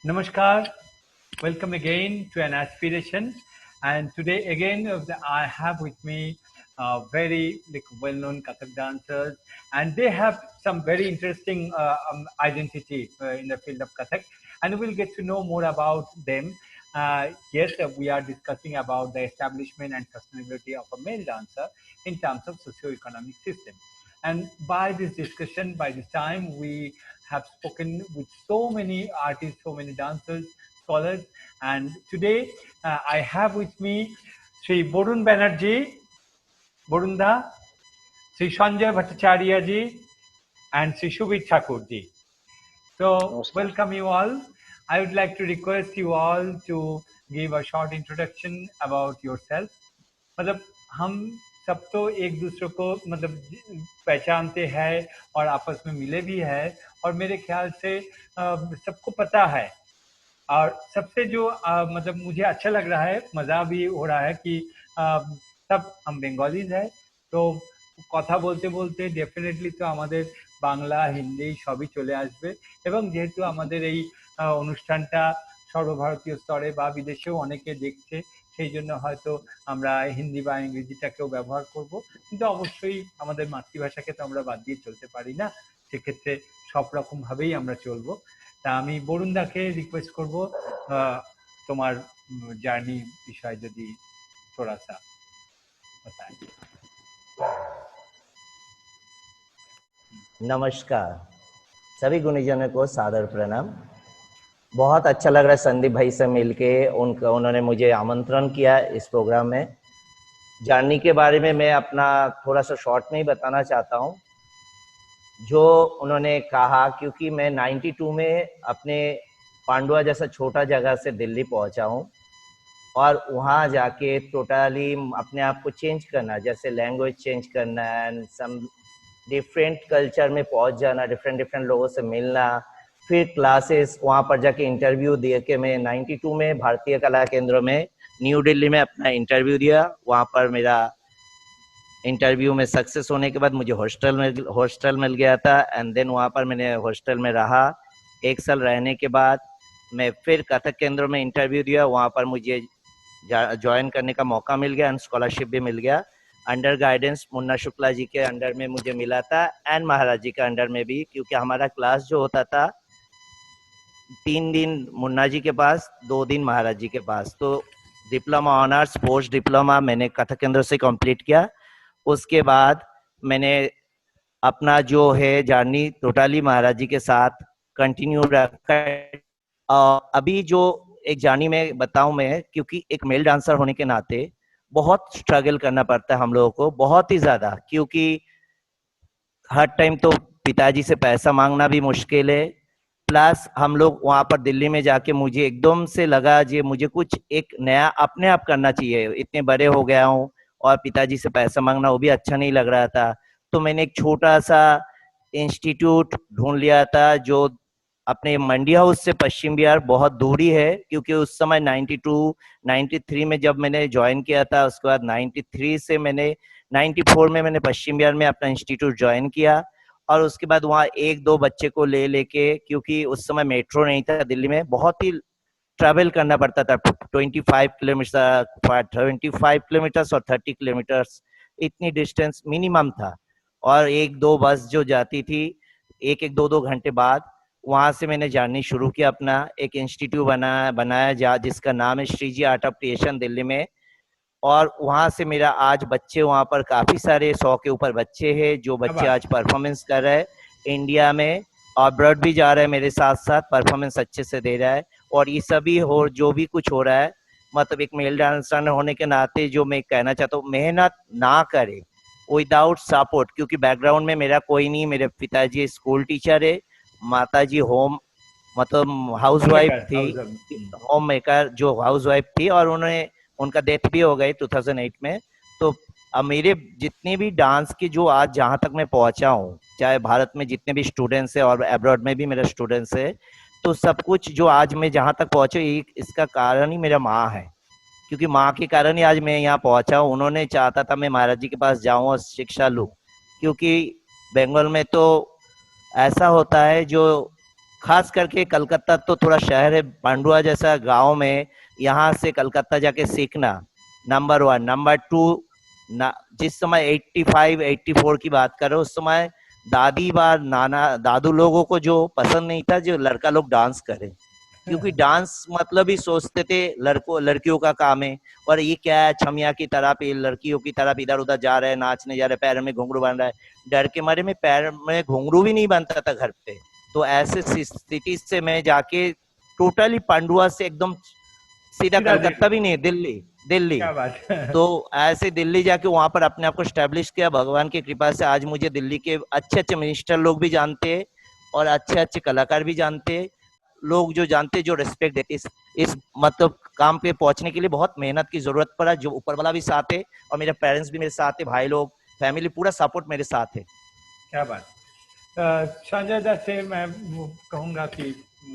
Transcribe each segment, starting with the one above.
Namaskar, welcome again to an aspiration. And today again, I have with me very well-known Kathak dancers, and they have some very interesting identity in the field of Kathak, and we'll get to know more about them. Yes, we are discussing about the establishment and sustainability of a male dancer in terms of socio-economic system. And by this discussion, by this time, we have spoken with so many artists, so many dancers, scholars. And today I have with me Sri Borun Banerjee, Borunda, Sri Sanjay Bhattacharya ji, and Sri Shubhit Thakur ji. So, नमस्कार। welcome you all. I would like to request you all to give a short introduction about yourself. मतलब हम सब तो एक दूसरे को मतलब पहचानते हैं और आपस में मिले भी हैं और मेरे ख्याल से सबको पता है और सबसे जो मतलब मुझे अच्छा लग रहा है मज़ा भी हो रहा है कि सब हम बेंगलीज हैं तो কথা বলতে বলতে ডেফিনেটলি তো আমাদের বাংলা হিন্দি সবই চলে আসবে এবং যেহেতু আমাদের এই অনুষ্ঠানটা সর্বভারতীয় স্তরে বা বিদেশেও অনেকে দেখছে সেই জন্য হয়তো আমরা হিন্দি বা ইংরেজিটাকেও ব্যবহার করব কিন্তু অবশ্যই আমাদের মাতৃভাষাকে তো আমরা বাদ দিয়ে চলতে পারি না সেক্ষেত্রে সব রকমভাবেই আমরা চলবো তা আমি বরুণদাকে রিকোয়েস্ট করব তোমার জার্নি বিষয় যদি थोड़ा सा बताएं। नमस्कार, सभी गुणीजनों को सादर प्रणाम। बहुत अच्छा लग रहा है संदीप भाई से मिलके, उन्होंने मुझे आमंत्रण किया इस प्रोग्राम में। जर्नी के बारे में मैं अपना थोड़ा सा शॉर्ट में ही बताना चाहता हूँ। जो उन्होंने कहा, क्योंकि मैं 92 में अपने पांडुआ जैसा छोटा जगह से दिल्ली पहुँचा हूँ और वहाँ जाके टोटली अपने आप को चेंज करना, जैसे लैंग्वेज चेंज करना एंड सम डिफरेंट कल्चर में पहुँच जाना, डिफरेंट लोगों से मिलना, फिर क्लासेस, वहाँ पर जाके इंटरव्यू दिए कि मैं 92 में भारतीय कला केंद्र में न्यू दिल्ली में अपना इंटरव्यू दिया। वहाँ पर मेरा इंटरव्यू में सक्सेस होने के बाद मुझे हॉस्टल मिल गया था एंड देन वहाँ पर मैंने हॉस्टल में रहा। 1 साल रहने के बाद मैं फिर कथक केंद्र में इंटरव्यू दिया। वहाँ पर मुझे ज्वाइन करने का मौका मिल गया एंड स्कॉलरशिप भी मिल गया। अंडर गाइडेंस मुन्ना शुक्ला जी के अंडर में मुझे मिला था एंड महाराज जी के अंडर में भी, क्योंकि हमारा क्लास जो होता था 3 दिन मुन्ना जी के पास, 2 दिन महाराज जी के पास। तो डिप्लोमा ऑनर्स पोस्ट डिप्लोमा मैंने कथक केंद्र से कंप्लीट किया। उसके बाद मैंने अपना जो है जर्नी टोटली महाराज जी के साथ कंटिन्यू रखा। अभी जो एक जर्नी में बताऊं मैं, क्योंकि एक मेल डांसर होने के नाते बहुत स्ट्रगल करना पड़ता है हम लोगों को, बहुत ही ज्यादा, क्योंकि हर टाइम तो पिताजी से पैसा मांगना भी मुश्किल है। प्लस हम लोग वहां पर दिल्ली में जाके मुझे एकदम से लगा जी मुझे कुछ एक नया अपने आप करना चाहिए, इतने बड़े हो गया हूँ और पिताजी से पैसा मांगना वो भी अच्छा नहीं लग रहा था। तो मैंने एक छोटा सा इंस्टीट्यूट ढूंढ लिया था जो अपने मंडी हाउस से पश्चिम बिहार बहुत दूरी है, क्योंकि उस समय 92 93 में जब मैंने ज्वाइन किया था, उसके बाद 93 से मैंने 94 में मैंने पश्चिम बिहार में अपना इंस्टीट्यूट ज्वाइन किया और उसके बाद वहाँ 1-2 बच्चे को ले लेके, क्योंकि उस समय मेट्रो नहीं था दिल्ली में, बहुत ही ट्रैवल करना पड़ता था। 25 किलोमीटर और 30 किलोमीटर्स इतनी डिस्टेंस मिनिमम था और 1-2 बस जो जाती थी 1-2 घंटे बाद। वहाँ से मैंने जर्नी शुरू किया, अपना एक इंस्टीट्यूट बनाया जिसका नाम है Shreeji art of creation Delhi में। और वहाँ से मेरा आज बच्चे, वहाँ पर काफ़ी सारे 100 के ऊपर बच्चे हैं जो बच्चे आज परफॉर्मेंस कर रहे हैं इंडिया में और अब्रॉड भी जा रहे हैं, मेरे साथ साथ परफॉर्मेंस अच्छे से दे रहा है। और ये सभी हो जो भी कुछ हो रहा है, मतलब एक मेल डांसर होने के नाते जो मैं कहना चाहता हूँ, मेहनत ना करे विदाउट सपोर्ट, क्योंकि बैकग्राउंड में मेरा कोई नहीं। मेरे पिताजी स्कूल टीचर है, माताजी होम मतलब हाउस वाइफ थी, होम मेकर जो हाउस वाइफ थी, और उनका डेथ भी हो गई 2008 में। तो अब मेरे जितने भी डांस के जो आज जहाँ तक मैं पहुँचा हूँ, चाहे भारत में जितने भी स्टूडेंट्स हैं और अब्रॉड में भी मेरे स्टूडेंट्स है, तो सब कुछ जो आज मैं जहाँ तक पहुँचा इसका कारण ही मेरा माँ है, क्योंकि माँ के कारण ही आज मैं यहाँ पहुँचा हूँ। उन्होंने चाहता था मैं महाराज जी के पास जाऊँ और शिक्षा लूँ, क्योंकि बंगाल में तो ऐसा होता है जो खास करके कलकत्ता तो थोड़ा शहर है, पांडुआ जैसा गांव में यहाँ से कलकत्ता जाके सीखना नंबर 1। नंबर 2, जिस समय 85 84 की बात करो, उस समय दादी बार नाना दादू लोगों को जो पसंद नहीं था जो लड़का लोग डांस करे, क्योंकि डांस मतलब ही सोचते थे लड़कियों का काम है, और ये क्या है छमिया की तरह पे लड़कियों की तरफ इधर उधर जा रहे हैं, नाचने जा रहे हैं, पैर में घुंघरू बन रहा है। डर के मारे में पैर में घुंघरू भी नहीं बनता था घर पे। तो ऐसे स्थिति से मैं जाके टोटली पांडुआ से एकदम सीधा सीधा कलकत्ता दिल्ली। भी नहीं, दिल्ली दिल्ली। क्या बात है। तो ऐसे दिल्ली जाके वहां पर अपने आप को स्टैब्लिश किया। भगवान की कृपा से आज मुझे दिल्ली के अच्छे अच्छे मिनिस्टर लोग भी जानते हैं और अच्छे अच्छे कलाकार भी जानते हैं। लोग जो जानते जो रिस्पेक्ट देते। इस मतलब काम पे पहुंचने के लिए बहुत मेहनत की जरूरत पड़ा, जो ऊपर वाला भी साथ है और मेरे पेरेंट्स भी मेरे साथ है, भाई लोग फैमिली पूरा सपोर्ट मेरे साथ है। क्या बात। शाहजादा से मैं वो कहूँगा कि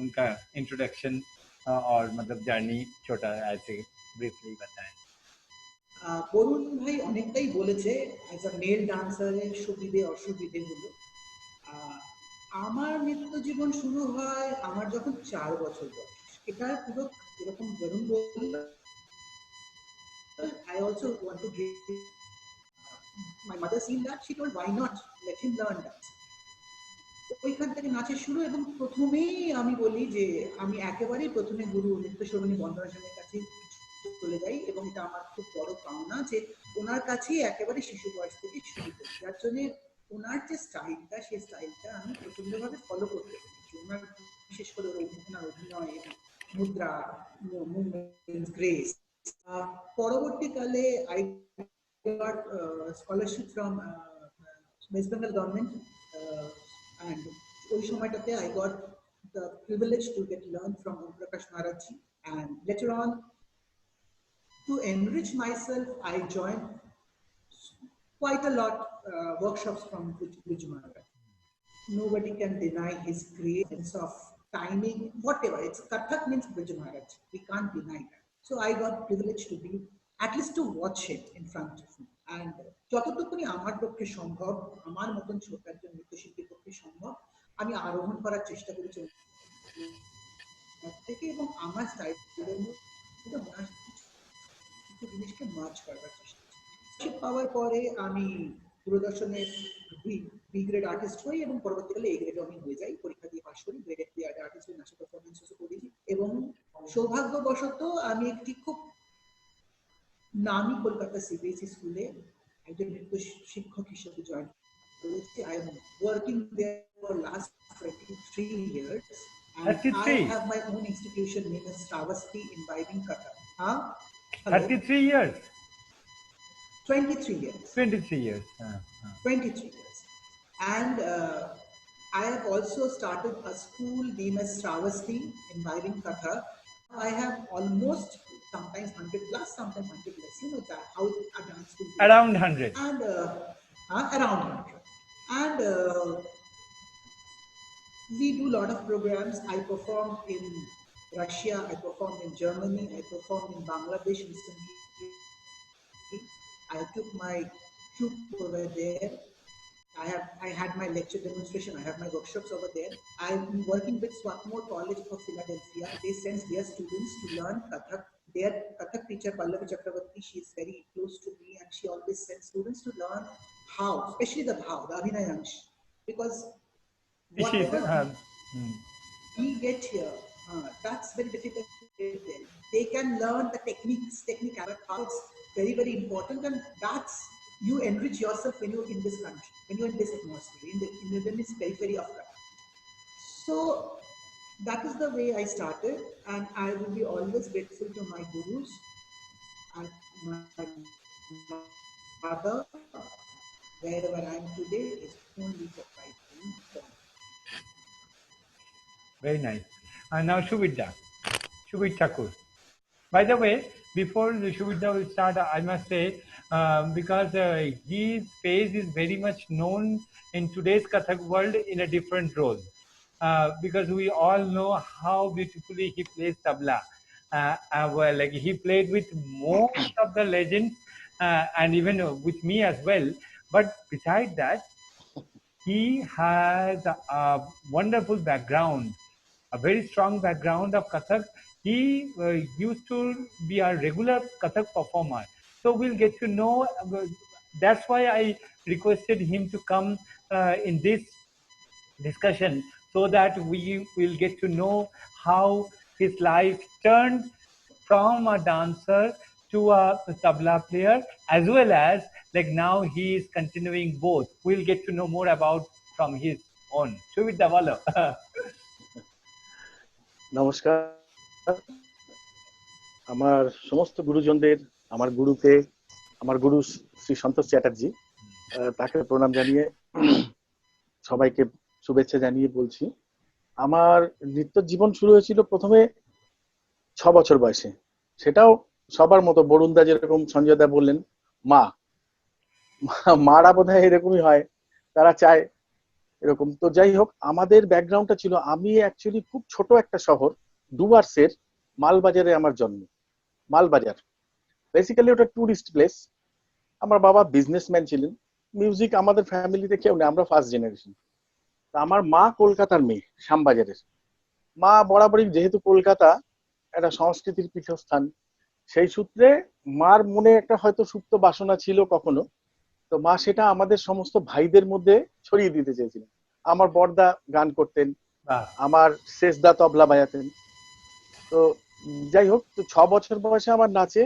उनका इंट्रोडक्शन और मतलब জার্নি छोटा ऐसे ब्रीफली बताएं। বরুণ ভাই অনেকটাই বলেছে অ্যাজ আ মেল ডান্সারের সুবিধে অসুবিধেগুলো। আহ, আমার নৃত্য জীবন শুরু হয় আমার যখন 4 বছর বয়স। এটা পুরো এরকম বরুণ বলল, I also want to give my mother scene that she told why not let him learn dance. ওইখান থেকে নাচের শুরু, এবং প্রথমেই আমি বলি যে আমি একেবারেই প্রথমে গুরু নৃত্য সরণী বন্দনা সেনের কাছে চলে যাই, এবং এটা আমার খুব বড় পাওনা যে ওনার কাছেই একেবারে শিশু বয়স থেকে শুরু করি, যার জন্য ওনার যে স্টাইলটা সেই স্টাইলটা আমি প্রচন্ডভাবে ফলো করতে পেরেছি। ওনার বিশেষ করে ওনার অভিনয় এবং মুদ্রা, মুভমেন্ট, গ্রেস। পরবর্তীকালে I got scholarship from West Bengal government, and ওই সময়টাতে I got the privilege to get learn from Om Prakash Maharaj ji, and later on to enrich myself I joined quite a lot workshops from Guj Maharaj. Nobody can deny his great sense of timing, whatever. It's Kathak means Guj Maharaj. We can't deny that. So I got privilege to be, at least to watch it in front of me. And যতটুকুনি আমার পক্ষে সম্ভব, আমার মতন ছোট একজন নৃত্যশিল্পীর পক্ষে সম্ভব, আমি আরোহণ করার চেষ্টা করেছি থেকে, এবং আমার স্টাইলের মধ্যে কিছু জিনিসকে মার্চ করবার চেষ্টা করেছি। পাওয়ার পরে আমি দূরদর্শনের বি গ্রেড আর্টিস্ট হই, এবং পরবর্তীকালে এ গ্রেডে আমি হয়ে যাই, পরীক্ষা দিয়ে পাশ করি, গ্রেড আর্টিস্ট হয়ে নাচের পারফরমেন্সও করেছি। এবং সৌভাগ্যবশত আমি একটি খুব নামি কলকাতা সিবিএসই স্কুলে একজন নৃত্য শিক্ষক হিসেবে জয়েন করেছি। I am working there for last 23 years, and I have my own institution named as Shravasti in Vibing Kathak. 33 years. 23 years. 23 years. 23 years. And I have also started a school named as Shravasti in Vibing Kathak. I have almost sometimes 100 plus, sometimes 100 less. You know that how a dance school. Around 100. And around 100. And we do a lot of programs. I performed in Russia, I performed in Germany, I performed in Bangladesh recently. I took my troupe over there. I had my lecture demonstration, I have my workshops over there. I'm working with Swarthmore College of Philadelphia. They send their students to learn Kathak. Their Kathak teacher, Pallavi Chakravarti, she is very close to me, and she always sends students to learn how, especially the bhav, the Abhinayansh. Because whatever we get here, that's very difficult to get there. They can learn the techniques, how it's very, very important, and that's, you enrich yourself when you're in this country, when you're in this atmosphere, in this periphery of Kathak. So that is the way I started, and I will be always grateful to my gurus and my mother. Wherever I am today is only for fighting. Very nice. And now Shubidda Thakur. By the way, before the Shubidda will start, I must say, because his face is very much known in today's Kathak world in a different role. Because we all know how beautifully he plays tabla. Well, like he played with most of the legends, and even with me as well. But besides that, he has a wonderful background a very strong background of Kathak. He used to be a regular Kathak performer. So we'll get to know. That's why I requested him to come in this discussion so that we will get to know how his life turned from a dancer to a tabla player, as well as like now he is continuing both. We'll get to know more about from his own. Shubit Davalo. নমস্কার। আমার সমস্ত গুরুজনদের, আমার গুরুকে, আমার গুরু শ্রী সন্তোষ চ্যাটার্জি, তাকে প্রণাম জানিয়ে সবাইকে শুভেচ্ছা জানিয়ে বলছি, আমার নৃত্য জীবন শুরু হয়েছিল প্রথমে 6 বছর বয়সে। সেটাও সবার মতো, বরুণদা যেরকম সঞ্জয় দা বললেন, মারা বোধহয় এরকমই হয়, তারা চায় এরকম। তো যাই হোক, আমাদের ব্যাকগ্রাউন্ডটা ছিল, আমি অ্যাকচুয়ালি খুব ছোট একটা শহর ডুয়ার্সের মালবাজারে আমার জন্ম। মালবাজার বেসিক্যালি ওটা টুরিস্ট প্লেস। আমার বাবা বিজনেসম্যান ছিলেন। মিউজিক আমাদের ফ্যামিলিতে কেউ নেই, আমরা ফার্স্ট জেনারেশন। আমার মা কলকাতার মেয়ে, শ্যামবাজারের। মা বরাবরই, যেহেতু কলকাতা একটা সংস্কৃতির পীঠস্থান, সেই সূত্রে মার মনে একটা হয়তো সুপ্ত বাসনা ছিল কখনো, তো মা সেটা আমাদের সমস্ত ভাইদের মধ্যে ছড়িয়ে দিতে চেয়েছিলেন। আমার বড়দা গান করতেন, আমার শেষদা তবলা বাজাতেন। তো যাই হোক, তো 6 বছর বয়সে আমার নাচে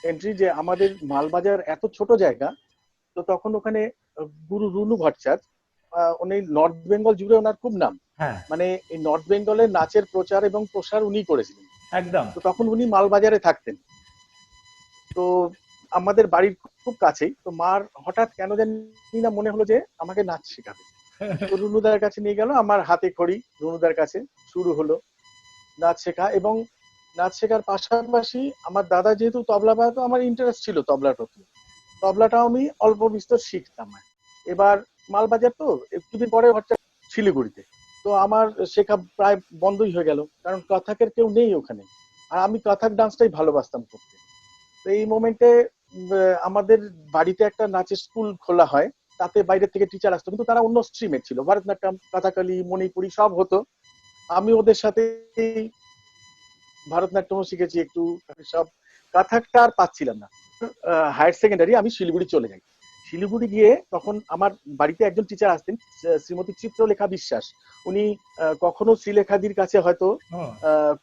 এন্ট্রি। যে আমাদের মালবাজার এত ছোট জায়গা, তো তখন ওখানে গুরু রুনু ভট্টাচার্য, উনি নর্থ বেঙ্গল জুড়ে ওনার খুব নাম। মানে এই নর্থ বেঙ্গলের নাচের প্রচার এবং প্রসার উনি করেছিলেন একদম। তো তখন উনি মালবাজারে থাকতেন। তো আমাদের বাড়ির খুব কাছেই। তো মার হঠাৎ কেন জানি না মনে হলো যে আমাকে নাচ শেখাবে। তো রুনুদার কাছে নিয়ে গেল, আমার হাতে খড়ি রুনুদার কাছে শুরু হলো নাচ শেখা। এবং নাচ শেখার পাশাপাশি আমার দাদা যেহেতু তবলা বাজাতো, আমার ইন্টারেস্ট ছিল তবলার প্রতি। তবলাটাও আমি অল্প বিস্তর শিখতাম। এবার মালবাজার তো একটুদিন পরে হচ্ছে শিলিগুড়িতে, তো আমার শেখা প্রায় বন্ধই হয়ে গেল, কারণ কথাকের কেউ নেই ওখানে। আর আমি কথাক ডান্সটাই ভালোবাসতাম করতে। তো এই মোমেন্টে আমাদের বাড়িতে একটা নাচের স্কুল খোলা হয়, তাতে বাইরে থেকে টিচার আসতো, কিন্তু তারা অন্য স্ট্রিমের ছিল, ভারতনাট্যম, কথাকালি, মণিপুরি সব হতো। আমি ওদের সাথে ভারতনাট্যমও শিখেছি একটু, সব। কথাকটা আর পাচ্ছিলাম না। হায়ার সেকেন্ডারি আমি শিলিগুড়ি চলে যাই। শিলিগুড়ি গিয়ে তখন আমার বাড়িতে একজন টিচার আসতেন, শ্রীমতী চিত্রলেখা বিশ্বাস। উনি কখনো শ্রীলেখাদির কাছে হয়তো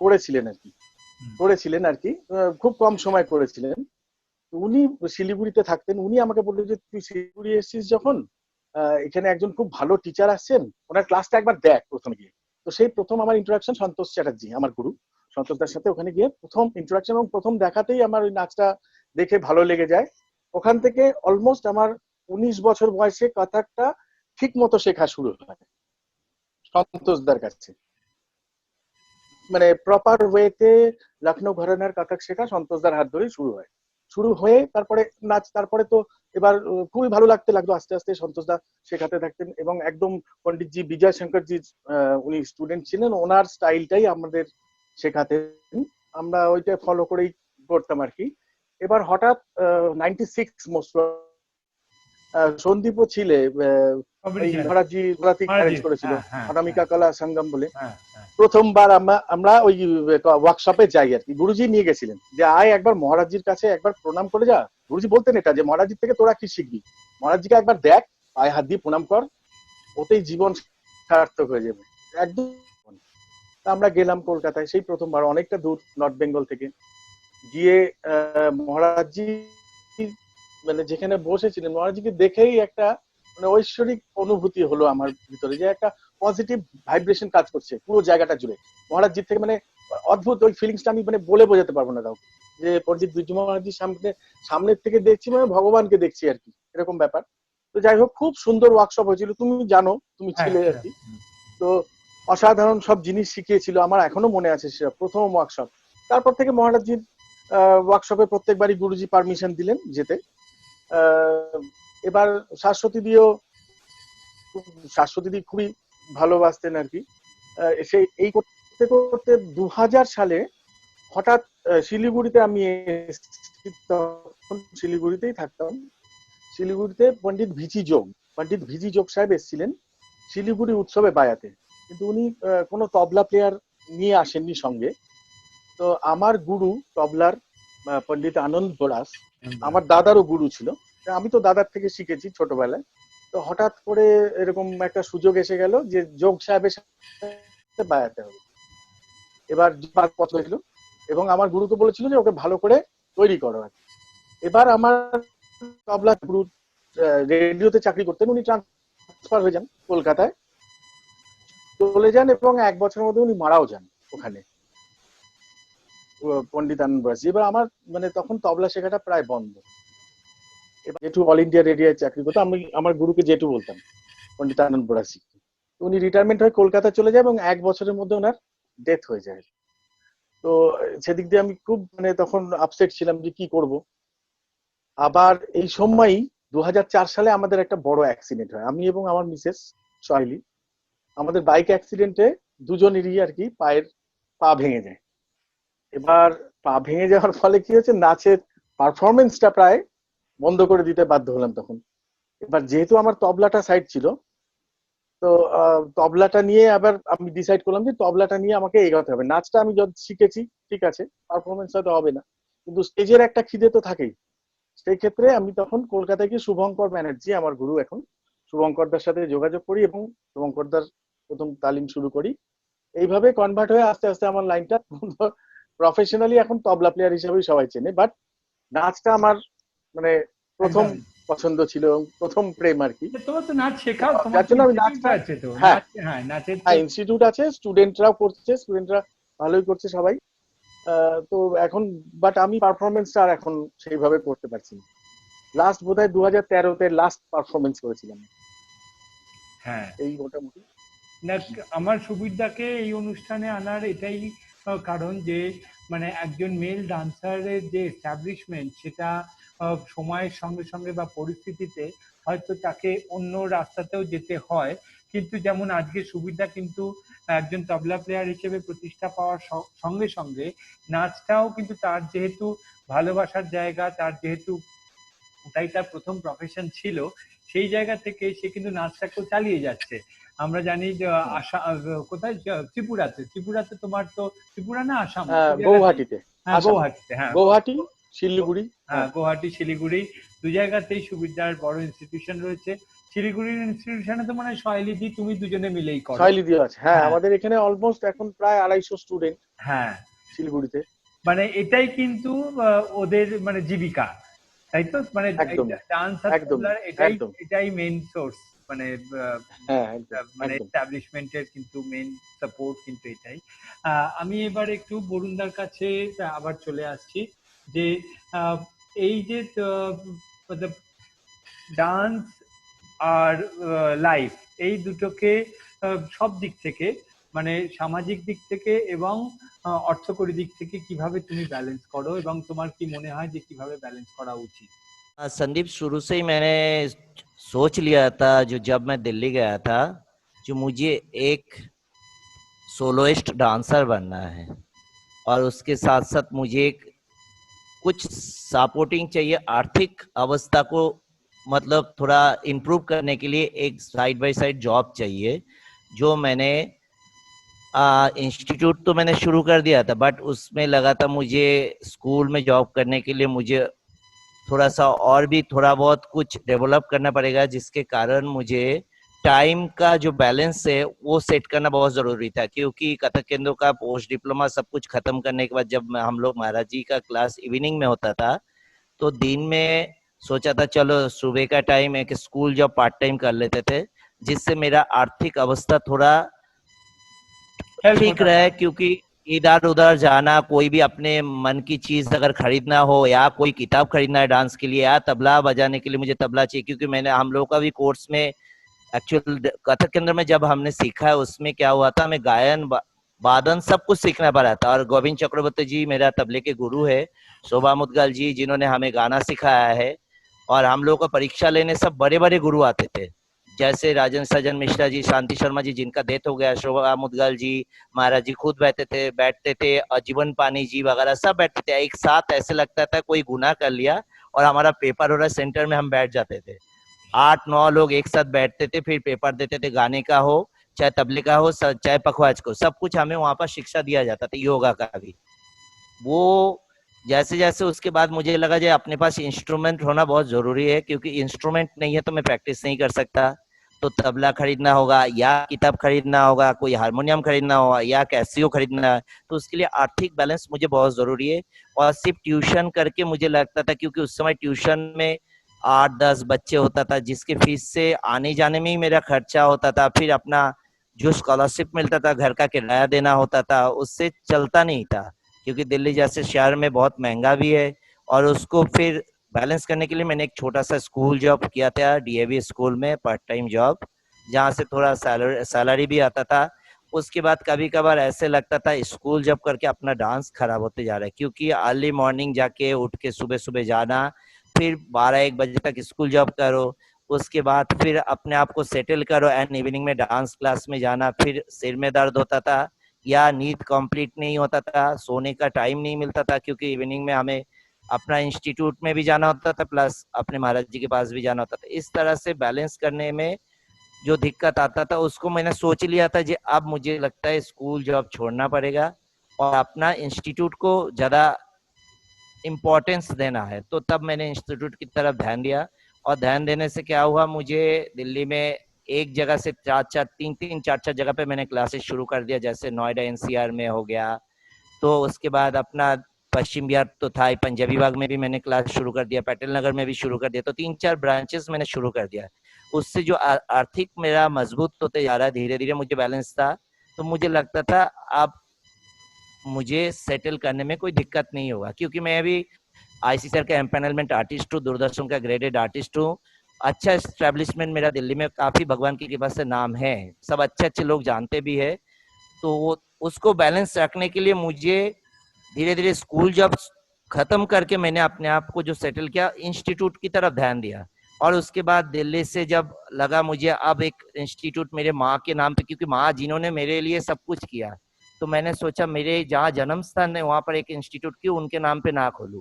করেছিলেন আর কি, খুব কম সময় করেছিলেন। উনি শিলিগুড়িতে থাকতেন। উনি আমাকে বললেন যে তুই শিলিগুড়ি এসেছিস যখন, এখানে একজন খুব ভালো টিচার আসছেন, ওনার ক্লাসটা একবার দেখ প্রথমে গিয়ে। তো সেই প্রথম আমার ইন্ট্রোডাকশন সন্তোষ চ্যাটার্জি, আমার গুরু সন্তোষদার সাথে ওখানে গিয়ে প্রথম ইন্ট্রোডাকশন, এবং প্রথম দেখাতেই আমার ওই নাচটা দেখে ভালো লেগে যায়। ওখান থেকে অলমোস্ট আমার 19 বছর বয়সে কথাটা ঠিক মতো শেখা শুরু হয় সন্তোষদার কাছে। মানে প্রপার ওয়েতে লখনৌ ঘরানার কথাক শেখা সন্তোষদার হাত ধরেই শুরু হয়ে তারপরে নাচ। তারপরে তো এবার খুবই ভালো লাগতো, আস্তে আস্তে সন্তোষদা শেখাতে থাকতেন। এবং একদম পণ্ডিতজি বিজয় শঙ্করজি, উনি স্টুডেন্ট ছিলেন, ওনার স্টাইলটাই আমাদের শেখাতেন, আমরা ওইটা ফলো করেই করতাম আর কি। এবার হঠাৎ 96 মোস্ট সন্দীপও ছিলে, মহারাজজি অ্যারেঞ্জ করেছিল অনামিকা কলা সঙ্গম বলে। প্রথমবার আমরা ওই ওয়ার্কশপে যাই আর কি। গুরুজি নিয়ে গেছিলেন যে আয় একবার মহারাজজির কাছে একবার প্রণাম করে যা। গুরুজি বলতেন এটা, যে মহারাজজির থেকে তোরা কি শিখবি, মহারাজজিকে একবার দেখ, পায়ে হাত দিয়ে প্রণাম কর, ওতেই জীবন সার্থক হয়ে যাবে একদম। আমরা গেলাম কলকাতায়, সেই প্রথমবার, অনেকটা দূর নর্থ বেঙ্গল থেকে গিয়ে মহারাজজি মানে যেখানে বসেছিলেন, মহারাজজিকে দেখেই একটা মানে ঐশ্বরিক অনুভূতি হলো আমার ভিতরে, যে একটা পজিটিভ ভাইব্রেশন কাজ করছে পুরো জায়গাটা জুড়ে মহারাজজির থেকে। মানে অদ্ভুত ওই ফিলিংসটা আমি মানে বলে বোঝাতে পারবো না কাউকে, যে পণ্ডিত বিরজু মহারাজজির সামনের থেকে দেখছি মানে ভগবানকে দেখছি আর কি, এরকম ব্যাপার। তো যাই হোক, খুব সুন্দর ওয়ার্কশপ হয়েছিল, তুমি জানো, তুমি ছিলে আর কি। তো অসাধারণ সব জিনিস শিখিয়েছিল, আমার এখনো মনে আছে সেটা প্রথম ওয়ার্কশপ। তারপর থেকে মহারাজজির ওয়ার্কশপে প্রত্যেকবারই গুরুজি পারমিশন দিলেন যেতে। এবার শাশ্বতী দি খুবই ভালোবাসতেন আর কি। সেই এই করতে করতে 2000 সালে হঠাৎ শিলিগুড়িতে আমি তখন শিলিগুড়িতেই থাকতাম। শিলিগুড়িতে পণ্ডিত ভিজি যোগ সাহেব এসেছিলেন শিলিগুড়ি উৎসবে বায়াতে, কিন্তু উনি কোনো তবলা প্লেয়ার নিয়ে আসেননি সঙ্গে। তো আমার গুরু তবলার পণ্ডিত আনন্দ বোরাস আমার দাদারও গুরু ছিল। আমি তো দাদার থেকে শিখেছি ছোটবেলায়। তো হঠাৎ করে এরকম একটা সুযোগ এসে গেল যে যোগ সাহেবের সাথে বাজাতে হবে। এবার পছন্দ হয়েছিল এবং আমার গুরুকে বলেছিল যে ওকে ভালো করে তৈরি করো। এবার আমার তবলা গুরু রেডিওতে চাকরি করতেন, উনি ট্রান্সফার হয়ে যান কলকাতায়, চলে যান এবং 1 বছরের মধ্যে উনি মারাও যান ওখানে, পন্ডিত আনন্দ বোরাসজি। এবার আমার মানে তখন তবলা শেখাটা প্রায় বন্ধ। এবার জেঠু অল ইন্ডিয়া রেডিওয় চাকরি করতো, আমি আমার গুরুকে জেঠু বলতাম, পন্ডিত আনন্দ বোরাসজি। উনি রিটায়ারমেন্ট হয়ে কলকাতা চলে যায় এবং 1 বছরের মধ্যে ওনার ডেথ হয়ে যায়। তো সেদিক দিয়ে আমি খুব মানে তখন আপসেট ছিলাম যে কি করব। আবার এই সময়ই 2004 সালে আমাদের একটা বড় অ্যাক্সিডেন্ট হয়, আমি এবং আমার মিসেস সোহাইলি। আমাদের বাইক অ্যাক্সিডেন্টে দুজনেরই আর কি পা ভেঙে যায়। এবার পা ভেঙে যাওয়ার ফলে কি হচ্ছে, নাচের পারফরমেন্সটা প্রায় বন্ধ করে দিতে বাধ্য হলাম তখন। এবার যেহেতু আমার তবলাটা সাইড ছিল, তো তবলাটা নিয়ে আবার আমি ডিসাইড করলাম যে তবলাটা নিয়ে আমাকে এগোতে হবে। নাচটা আমি যত শিখেছি ঠিক আছে, পারফরমেন্স হয়তো হবে না, কিন্তু স্টেজের একটা খিদে তো থাকেই। সেই ক্ষেত্রে আমি তখন কলকাতায় গিয়ে শুভঙ্কর ব্যানার্জি আমার গুরু, এখন শুভঙ্করদার সাথে যোগাযোগ করি এবং শুভঙ্করদার প্রথম তালিম শুরু করি। এইভাবে কনভার্ট হয়ে আস্তে আস্তে আমার লাইনটা প্রফেশনালি এখন তবলা প্লেয়ার হিসেবেই সবাই চেনে। বাট নাচটা আমার মানে প্রথম একদম। পছন্দ ছিল, প্রথম প্রেম আর কি। তোমার তো নাচ শেখাও, তোমার যার তো জন্য আমি ইনস্টিটিউট নাচটা, আছে তো হ্যাঁ নাচ, হ্যাঁ নাচের তো। হ্যাঁ ইনস্টিটিউট আছে, স্টুডেন্টরাও করছে, স্টুডেন্টরা ভালোই করছে সবাই। তো এখন বাট আমি পারফরমেন্সটা আর এখন সেইভাবে করতে পারছি না। লাস্ট বোধহয় 2013-তে লাস্ট পারফরমেন্স করেছিলাম, হ্যাঁ, এই মোটামুটি। না, আমার সুবিধাকে এই অনুষ্ঠানে আনার এটাই কারণ যে মানে একজন মেল ডান্সারের যে এস্টাবলিশমেন্ট সেটা সময়ের সঙ্গে সঙ্গে বা পরিস্থিতিতে হয়তো তাকে অন্য রাস্তাতেও যেতে হয়, কিন্তু যেমন আজকে সুবিধা কিন্তু একজন তবলা প্লেয়ার হিসেবে প্রতিষ্ঠা পাওয়ার সঙ্গে সঙ্গে নাচটাও কিন্তু তার যেহেতু ভালোবাসার জায়গা, তার যেহেতু ওটাই তার প্রথম প্রফেশন ছিল, সেই জায়গা থেকে সে কিন্তু নাচটাকেও চালিয়ে যাচ্ছে। আমরা জানি যে কোথায় ত্রিপুরাতে, ত্রিপুরাতে তোমার তো ত্রিপুরা না আসাম ওই জায়গাতেই, গৌহাটিতে, হ্যাঁ আসাম, গৌহাটিতে, হ্যাঁ গৌহাটি, শিলিগুড়ি, হ্যাঁ গুয়াহাটি শিলিগুড়ি দু জায়গাতেই সুবিধার বড় ইনস্টিটিউশন রয়েছে। শিলিগুড়ির ইনস্টিটিউশনে তো মানে শৈলীদি তুমি দুজনে মিলেই করো। শৈলী দিয়ে আছে। হ্যাঁ, হ্যাঁ আমাদের এখানে অলমোস্ট এখন প্রায় 250 স্টুডেন্ট হ্যাঁ, শিলিগুড়িতে। মানে এটাই কিন্তু ওদের মানে জীবিকা, তাই তো? মানে একদম ডান্স আর একদম তবলার এটাই একদম, এটাই মেইন সোর্স, মানে হ্যাঁ একদম মানে একদম। এস্টাবলিশমেন্টের কিন্তু মেইন সাপোর্ট কিন্তু এটাই। আমি এবার একটু বরুণদার কাছে আবার চলে আসছি যে আহ, এই যে ডান্স আর লাইফ, এই দুটোকে সব দিক থেকে মানে সামাজিক দিক থেকে এবং অর্থকরী দিক থেকে কিভাবে তুমি ব্যালেন্স করো এবং তোমার কি মনে হয় যে কিভাবে ব্যালেন্স করা উচিত? संदीप, शुरू से ही मैंने सोच लिया था, जो जब मैं दिल्ली गया था, जो मुझे एक सोलोइस्ट डांसर बनना है और उसके साथ साथ मुझे एक कुछ सपोर्टिंग चाहिए, आर्थिक अवस्था को मतलब थोड़ा इम्प्रूव करने के लिए एक साइड बाय साइड जॉब चाहिए। जो मैंने इंस्टीट्यूट तो मैंने शुरू कर दिया था, बट उसमें लगा था मुझे स्कूल में जॉब करने के लिए मुझे थोड़ा सा और भी थोड़ा बहुत कुछ डेवलप करना पड़ेगा, जिसके कारण मुझे टाइम का जो बैलेंस है वो सेट करना बहुत जरूरी था। क्योंकि कथक केंद्र का पोस्ट डिप्लोमा सब कुछ खत्म करने के बाद जब हम लोग महाराज जी का क्लास इवनिंग में होता था, तो दिन में सोचा था चलो सुबह का टाइम है कि स्कूल जॉब पार्ट टाइम कर लेते थे, जिससे मेरा आर्थिक अवस्था थोड़ा हेल्प ठीक होता रहे। था। क्योंकि इधर उधर जाना, कोई भी अपने मन की चीज अगर खरीदना हो या कोई किताब खरीदना है डांस के लिए या तबला बजाने के लिए, मुझे तबला चाहिए। क्योंकि मैंने हम लोग का भी कोर्स में एक्चुअल कथक केंद्र में जब हमने सीखा है, उसमें क्या हुआ था, हमें गायन वादन सब कुछ सीखना पड़ा था। और गोविंद चक्रवर्ती जी मेरा तबले के गुरु है, शोभा मुदगल जी जिन्होंने हमें गाना सिखाया है, और हम लोग को परीक्षा लेने सब बड़े बड़े गुरु आते थे, जैसे राजन सजन मिश्रा जी, शांति शर्मा जी जिनका डेथ हो गया, शोभा मुदगल जी महाराज जी खुद बैठते थे और जीवन पानी जी वगैरह सब बैठते थे एक साथ। ऐसे लगता था कोई गुनाह कर लिया और हमारा पेपर हो रहा है सेंटर में, हम बैठ जाते थे। 8-9 लोग एक साथ बैठते थे, फिर पेपर देते थे गाने का हो, चाहे तबले का हो, चाहे पखवाज को, सब कुछ हमें वहाँ पर शिक्षा दिया जाता था, योगा का भी। वो जैसे जैसे उसके बाद मुझे लगा जो अपने पास इंस्ट्रूमेंट होना बहुत जरूरी है, क्योंकि इंस्ट्रूमेंट नहीं है तो मैं प्रैक्टिस नहीं कर सकता। तो तबला खरीदना होगा, या किताब खरीदना होगा, कोई हारमोनियम खरीदना होगा, या कैसियो खरीदना है। तो उसके लिए आर्थिक बैलेंस मुझे बहुत जरूरी है। और सिर्फ ट्यूशन करके मुझे लगता था, क्योंकि उस समय ट्यूशन में 8-10 बच्चे होता था, जिसके फीस से आने जाने में ही मेरा खर्चा होता था, फिर अपना जो स्कॉलरशिप मिलता था, घर का किराया देना होता था, उससे चलता नहीं था। क्योंकि दिल्ली जैसे शहर में बहुत महंगा भी है। और उसको फिर बैलेंस करने के लिए मैंने एक छोटा सा स्कूल जॉब किया था, डीएवी स्कूल में पार्ट टाइम जॉब, जहाँ से थोड़ा सैलरी भी आता था। उसके बाद कभी कभार ऐसे लगता था स्कूल जॉब करके अपना डांस खराब होते जा रहा है, क्योंकि अर्ली मॉर्निंग जाके उठ के सुबह सुबह जाना, फिर 12-1 बजे तक स्कूल जॉब करो, उसके बाद फिर अपने आप को सेटल करो एंड इवनिंग में डांस क्लास में जाना, फिर सिर में दर्द होता था, या नींद कंप्लीट नहीं होता था, सोने का टाइम नहीं मिलता था, क्योंकि इवनिंग में हमें अपना इंस्टीट्यूट में भी जाना होता था, प्लस अपने महाराज जी के पास भी जाना होता था। इस तरह से बैलेंस करने में जो दिक्कत आता था, उसको मैंने सोच लिया था जी अब मुझे लगता है स्कूल जॉब छोड़ना पड़ेगा और अपना इंस्टीट्यूट को ज्यादा इम्पोर्टेंस देना है। तो तब मैंने इंस्टीट्यूट की तरफ ध्यान दिया। और ध्यान देने से क्या हुआ, मुझे दिल्ली में एक जगह से 3-4 जगह पे मैंने क्लासेस शुरू कर दिया, जैसे नोएडा एनसीआर में हो गया, तो उसके बाद अपना पश्चिम बिहार तो था ही, पंजाबी बाग में भी मैंने क्लास शुरू कर दिया, पटेल नगर में भी शुरू कर दिया। तो 3-4 ब्रांचेस मैंने शुरू कर दिया। उससे जो आर्थिक मेरा मजबूत होते जा रहा है, धीरे धीरे मुझे बैलेंस था। तो मुझे लगता था अब मुझे सेटल करने में कोई दिक्कत नहीं होगा, क्योंकि मैं अभी आईसीसीआर का एम्पैनलमेंट आर्टिस्ट हूँ, दूरदर्शन का ग्रेडेड आर्टिस्ट हूँ। अच्छा एस्टेब्लिशमेंट मेरा दिल्ली में काफी भगवान की कृपा से नाम है, सब अच्छे अच्छे लोग जानते भी है। तो वो उसको बैलेंस रखने के लिए मुझे धीरे धीरे स्कूल जब खत्म करके मैंने अपने आप को जो सेटल किया, इंस्टीट्यूट की तरफ ध्यान दिया। और उसके बाद दिल्ली से जब लगा मुझे अब एक इंस्टीट्यूट मेरे माँ के नाम पे, क्योंकि माँ जिन्होंने मेरे लिए सब कुछ किया, तो मैंने सोचा मेरे जहाँ जन्म स्थान है वहां पर एक इंस्टीट्यूट क्यों उनके नाम पे ना खोलूं।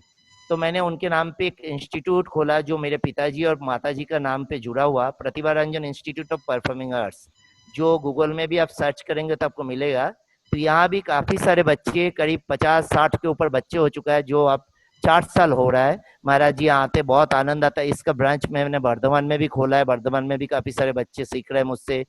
तो मैंने उनके नाम पे एक इंस्टीट्यूट खोला, जो मेरे पिताजी और माताजी का नाम पे जुड़ा हुआ, Pratibha Ranjan institute of performing arts, जो गूगल में भी आप सर्च करेंगे तो आपको मिलेगा। तो यहाँ भी काफी सारे बच्चे, करीब 50-60 के ऊपर बच्चे हो चुका है, जो अब 4 साल हो रहा है महाराज जी यहाँ आते, बहुत आनंद आता है। इसका ब्रांच मैंने बर्धमान में भी खोला है, बर्धमान में भी काफी सारे बच्चे सीख रहे हैं मुझसे।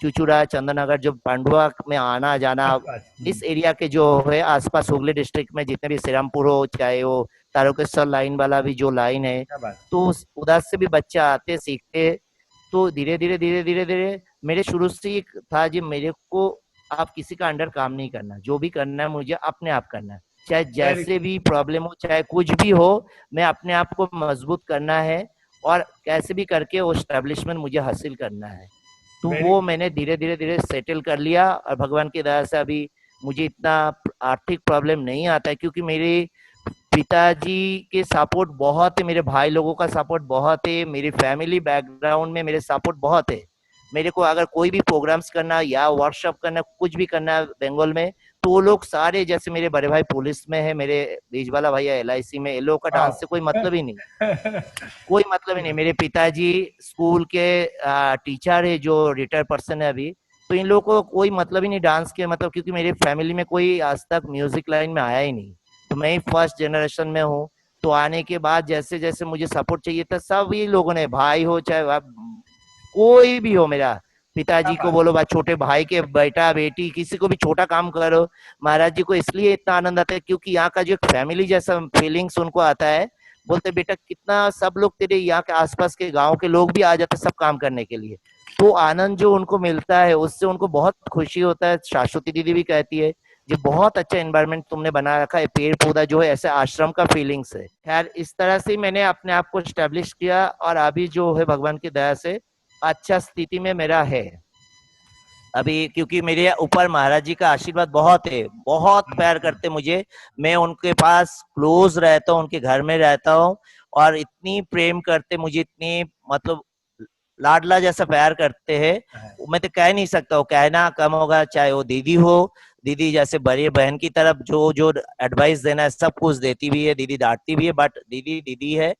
चुचुड़ा, चंदननगर, जो पांडुआ में आना जाना, इस एरिया के जो है आसपास हुगली डिस्ट्रिक्ट में जितने भी श्रीरामपुर हो, चाहे वो तारकेश्वर लाइन वाला भी जो लाइन है, तो उधर से भी बच्चे आते सीखते। तो धीरे धीरे धीरे धीरे धीरे मेरे शुरू से ही था जी, मेरे को आप किसी का अंडर काम नहीं करना, जो भी करना है मुझे अपने आप करना है, चाहे जैसे भी प्रॉब्लम हो, चाहे कुछ भी हो, मैं अपने आप को मजबूत करना है और कैसे भी करके वो स्टैब्लिशमेंट मुझे हासिल करना है। तो वो मैंने धीरे धीरे धीरे सेटल कर लिया। और भगवान की दया से अभी मुझे इतना आर्थिक प्रॉब्लम नहीं आता है, क्योंकि मेरे पिताजी के सपोर्ट बहुत है, मेरे भाई लोगों का सपोर्ट बहुत है, मेरी फैमिली बैकग्राउंड में मेरे सपोर्ट बहुत है। मेरे को अगर कोई भी प्रोग्राम्स करना या वर्कशॉप करना, कुछ भी करना है बंगाल में, तो वो लोग सारे, जैसे मेरे बड़े भाई पुलिस में है, मेरे बीजवाला भैया एलआईसी में, ये लोग का डांस से कोई मतलब ही नहीं, कोई मतलब ही नहीं। मेरे पिताजी स्कूल के टीचर है, जो रिटायर्ड पर्सन है अभी। तो इन लोगों को कोई मतलब ही नहीं डांस के, मतलब क्योंकि मेरे फैमिली में कोई आज तक म्यूजिक लाइन में आया ही नहीं, तो मैं ही फर्स्ट जनरेशन में हूँ। तो आने के बाद जैसे जैसे मुझे सपोर्ट चाहिए था, सभी लोगों ने, भाई हो चाहे कोई भी हो, मेरा पिताजी को बोलो, छोटे भाई के बेटा बेटी, किसी को भी छोटा काम करो, महाराज जी को इसलिए इतना आनंद आता है क्योंकि यहाँ का जो एक फैमिली जैसा फीलिंग्स उनको आता है। बोलते बेटा कितना, सब लोग तेरे यहाँ के आसपास के गांव के लोग भी आ जाते सब काम करने के लिए। तो आनंद जो उनको मिलता है उससे उनको बहुत खुशी होता है। शाश्वती दीदी भी कहती है जो बहुत अच्छा एनवायरनमेंट तुमने बना रखा है, पेड़ पौधा जो है ऐसे आश्रम का फीलिंग्स है। खैर इस तरह से मैंने अपने आप को स्टैब्लिश किया और अभी जो है भगवान की दया से अच्छा स्थिति में मेरा है अभी, क्योंकि मेरे ऊपर महाराज जी का आशीर्वाद बहुत है, बहुत प्यार करते मुझे। मैं उनके पास क्लोज रहता हूँ, उनके घर में रहता हूँ और इतनी प्रेम करते मुझे, इतनी मतलब लाडला जैसा प्यार करते हैं। है। मैं तो कह नहीं सकता, वो कहना कम होगा, चाहे वो दीदी हो, दीदी जैसे बड़ी बहन की तरफ जो जो एडवाइस देना है सब कुछ देती भी है, दीदी डांटती भी है, बट दीदी दीदी है।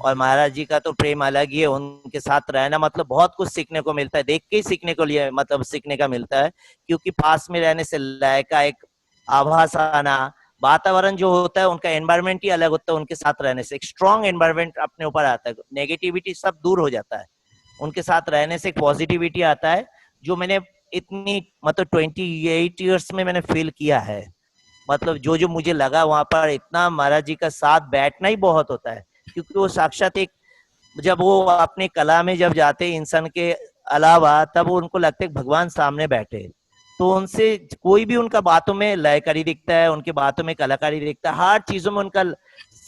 और महाराज जी का तो प्रेम अलग ही है, उनके साथ रहना मतलब बहुत कुछ सीखने को मिलता है, देख के ही सीखने को लिए मतलब सीखने का मिलता है, क्योंकि पास में रहने से लय का एक आभास आना, वातावरण जो होता है उनका एनवायरमेंट ही अलग होता है, उनके साथ रहने से एक स्ट्रॉन्ग एनवायरमेंट अपने ऊपर आता है, नेगेटिविटी सब दूर हो जाता है, उनके साथ रहने से एक पॉजिटिविटी आता है, जो मैंने इतनी मतलब 28 ईयर्स में मैंने फील किया है। मतलब जो जो मुझे लगा वहां पर, इतना महाराज जी का साथ बैठना ही बहुत होता है, क्योंकि वो साक्षात एक, जब वो अपनी कला में जब जाते इंसान के अलावा, तब उनको लगता है भगवान सामने बैठे, तो उनसे कोई भी उनका बातों में लयकारी दिखता है, उनकी बातों में कलाकारी दिखता है, हर चीजों में उनका,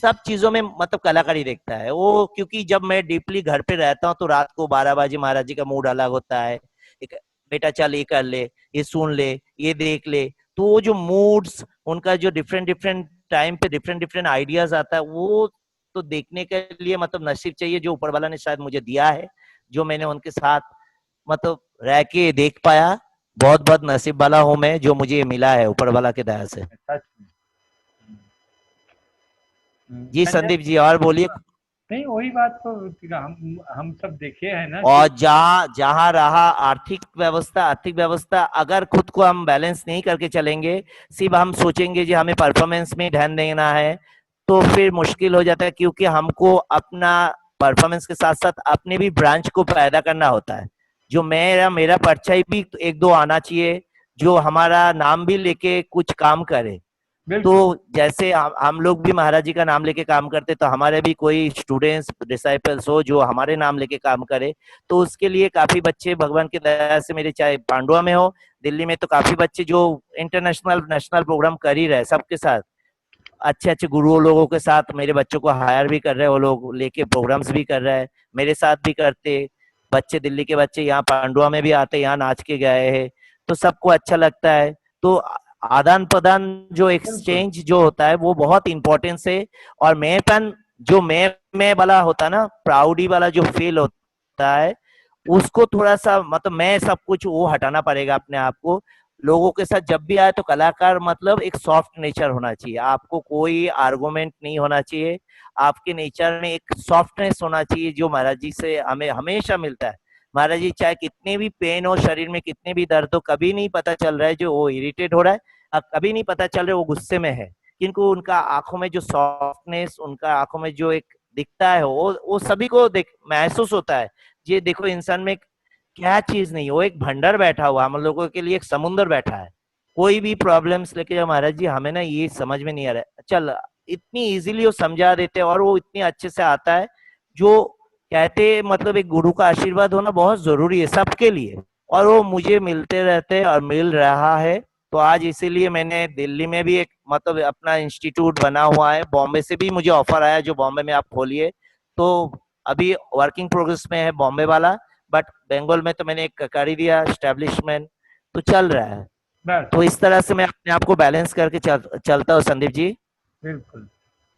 सब चीजों में मतलब कलाकारी दिखता है वो। क्योंकि जब मैं डीपली घर पे रहता हूँ तो रात को 12 बजे महाराज जी का मूड अलग होता है, एक बेटा चल ये कर ले, ये सुन ले, ये देख ले, तो वो जो मूड्स उनका जो डिफरेंट डिफरेंट टाइम पे डिफरेंट डिफरेंट आइडियाज आता है, वो तो देखने के लिए मतलब नसीब चाहिए, जो ऊपर वाला ने शायद मुझे दिया है, जो मैंने उनके साथ मतलब रह के देख पाया। बहुत बहुत नसीब वाला हूं मैं, जो मुझे मिला है ऊपर वाला के दया से। सच में। जी संजय, संदीप जी, और बोलिए। नहीं वही बात तो हम सब देखे हैं ना कि और जहाँ जहाँ रहा आर्थिक व्यवस्था अगर खुद को हम बैलेंस नहीं करके चलेंगे, सिर्फ हम सोचेंगे जी हमें परफॉर्मेंस में ध्यान देना है, तो फिर मुश्किल हो जाता है, क्योंकि हमको अपना परफॉर्मेंस के साथ साथ अपने भी ब्रांच को पैदा करना होता है। जो मेरा मेरा परछाई भी एक दो आना चाहिए, जो हमारा नाम भी लेके कुछ काम करे। तो बिल्कुल जैसे हम लोग भी महाराज जी का नाम लेके काम करते, तो हमारे भी कोई स्टूडेंट्स डिसाइपल्स हो जो हमारे नाम लेके काम करे, तो उसके लिए काफी बच्चे भगवान की दया से मेरे, चाहे पांडुआ में हो, दिल्ली में, तो काफी बच्चे जो इंटरनेशनल नेशनल प्रोग्राम कर ही रहे, सबके साथ अच्छे अच्छे गुरुओं लोगों के साथ मेरे बच्चों को हायर भी कर रहे हैं, वो लोग लेके प्रोग्राम्स भी कर रहे हैं, मेरे साथ भी करते बच्चे, दिल्ली के बच्चे यहाँ पांडुआ में भी आते, यहाँ नाच के गए हैं, तो सबको अच्छा लगता है। तो आदान प्रदान जो बिल्कुल। एक्सचेंज जो होता है वो बहुत इंपॉर्टेंस है। और मेपन जो मैं वाला होता है ना, प्राउडी वाला जो फील होता है, उसको थोड़ा सा मतलब मैं सब कुछ वो हटाना पड़ेगा अपने आप को। लोगों के साथ जब भी आए तो कलाकार मतलब एक सॉफ्ट नेचर होना चाहिए, आपको कोई आर्गुमेंट नहीं होना चाहिए, आपके नेचर में एक सॉफ्टनेस होना चाहिए, जो महाराज जी से हमें हमेशा मिलता है। महाराज जी चाहे कितने भी पेन हो, शरीर में कितने भी दर्द हो, कभी नहीं पता चल रहा है जो वो इरिटेट हो रहा है, कभी नहीं पता चल रहा है वो गुस्से में है, किंतु उनका आंखों में जो सॉफ्टनेस, उनका आंखों में जो एक दिखता है, वो सभी को देख महसूस होता है। ये देखो इंसान में क्या चीज नहीं, वो एक भंडार बैठा हुआ, हम लोगों के लिए एक समुंदर बैठा है। कोई भी प्रॉब्लम्स लेके जाओ महाराज जी, हमें ना ये समझ में नहीं आ रहा है, चल इतनी इजीली वो समझा देते हैं, और वो इतनी अच्छे से आता है, जो कहते मतलब एक गुरु का आशीर्वाद होना बहुत जरूरी है सबके लिए। और वो मुझे मिलते रहते हैं और मिल रहा है। तो आज इसीलिए मैंने दिल्ली में भी एक मतलब अपना इंस्टीट्यूट बना हुआ है, बॉम्बे से भी मुझे ऑफर आया जो बॉम्बे में आप खोलिए, तो अभी वर्किंग प्रोग्रेस में है बॉम्बे वाला, बट बंगाल में तो मैंने एक कर ही दिया एस्टेब्लिशमेंट, तो चल रहा है। बस तो इस तरह से मैं अपने आप को बैलेंस करके चलता हूँ संदीप जी। बिल्कुल,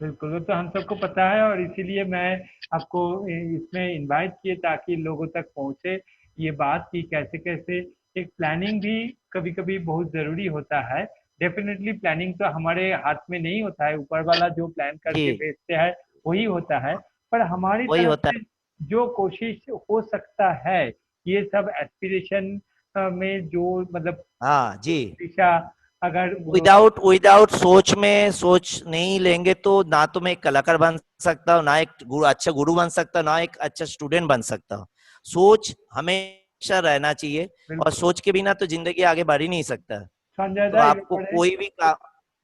बिल्कुल, वो तो हम सबको पता है और इसीलिए मैं आपको इसमें इनवाइट किए ताकि लोगों तक पहुँचे ये बात कि कैसे-कैसे एक प्लानिंग भी कभी-कभी बहुत ज़रूरी होता है। डेफ़िनेटली प्लानिंग तो हमारे हाथ में नहीं होता है, ऊपर वाला जो प्लान करके जी, भेजते हैं, वही होता है। पर हमारी वही तरफ होता से जो कोशिश हो सकता है, ये सब एस्पिरेशन में जो मतलब है। हाँ जी। दिशा अगर विदाउट विदाउट सोच में सोच नहीं लेंगे तो ना तो मैं एक कलाकार बन सकता हूँ, ना एक अच्छा गुरु बन सकता हूँ, ना एक अच्छा स्टूडेंट बन सकता हूँ। सोच हमेशा रहना चाहिए, और बिल्कुल, सोच के बिना तो जिंदगी आगे बढ़ ही नहीं सकता। संजय तो दा आपको इवन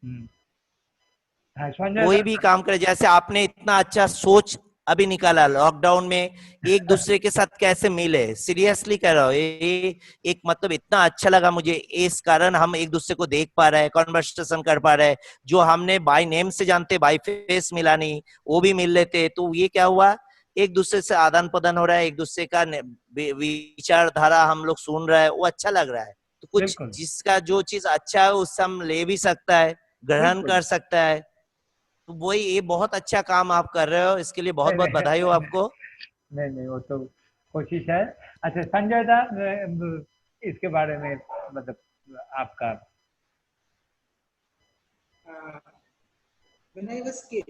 हुँ, हाँ, संजय कोई भी दा काम करे, जैसे आपने इतना अच्छा सोच अभी निकाला लॉकडाउन में, एक दूसरे के साथ कैसे मिले, सीरियसली कह रहा हूँ, ये एक मतलब इतना अच्छा लगा मुझे, इस कारण हम एक दूसरे को देख पा रहे हैं, कॉन्वर्सेशन कर पा रहे हैं, जो हमने बाय नेम से जानते बाय फेस मिला नहीं, वो भी मिल लेते। तो ये क्या हुआ, एक दूसरे से आदान प्रदान हो रहा है, एक दूसरे का विचारधारा हम लोग सुन रहे हैं, वो अच्छा लग रहा है। तो कुछ बिल्कुल, जिसका जो चीज अच्छा है उससे हम ले भी सकता है, ग्रहण बिल्कुल। कर सकता है। तो वही, ये बहुत अच्छा काम आप कर रहे हो, इसके लिए बहुत नहीं, बहुत बधाई हो नहीं, आपको। नहीं, नहीं, वो तो कोशिश है। अच्छा संजय दा, इसके बारे में मतलब आपका। When I was kid,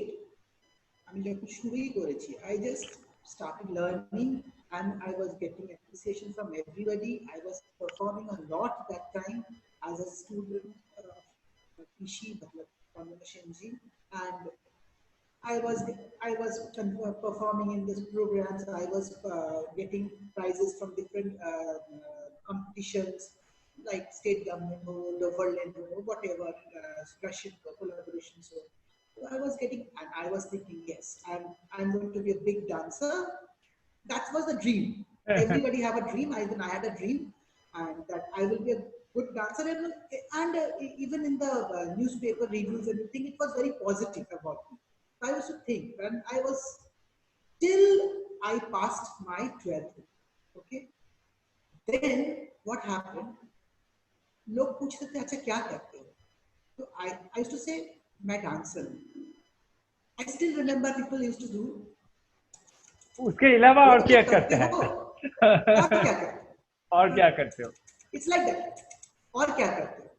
আমি যখন শুরুই করেছি, I just started learning and I was getting appreciation from everybody. I was performing a lot that time as a student of Pishi, Shenji, and I was performing in these programs. I was getting prizes from different competitions like state government or the world or whatever, Russian collaboration. So I was getting, and I was thinking, yes, I'm going to be a big dancer. That was the dream. Everybody have a dream. Even I had a dream, and that I will be a good dancer. And even in the newspaper reviews and everything, it was very positive about me. I used to think when I was till I passed my 12th. Okay, then what happened? लोग पूछते थे अच्छा क्या करते हो? So I used to say मैं dancer हूँ. I still remember people used to do. उसके अलावा और क्या करते हैं? और क्या करते हो? और क्या करते हो? It's like that. और क्या करते हो?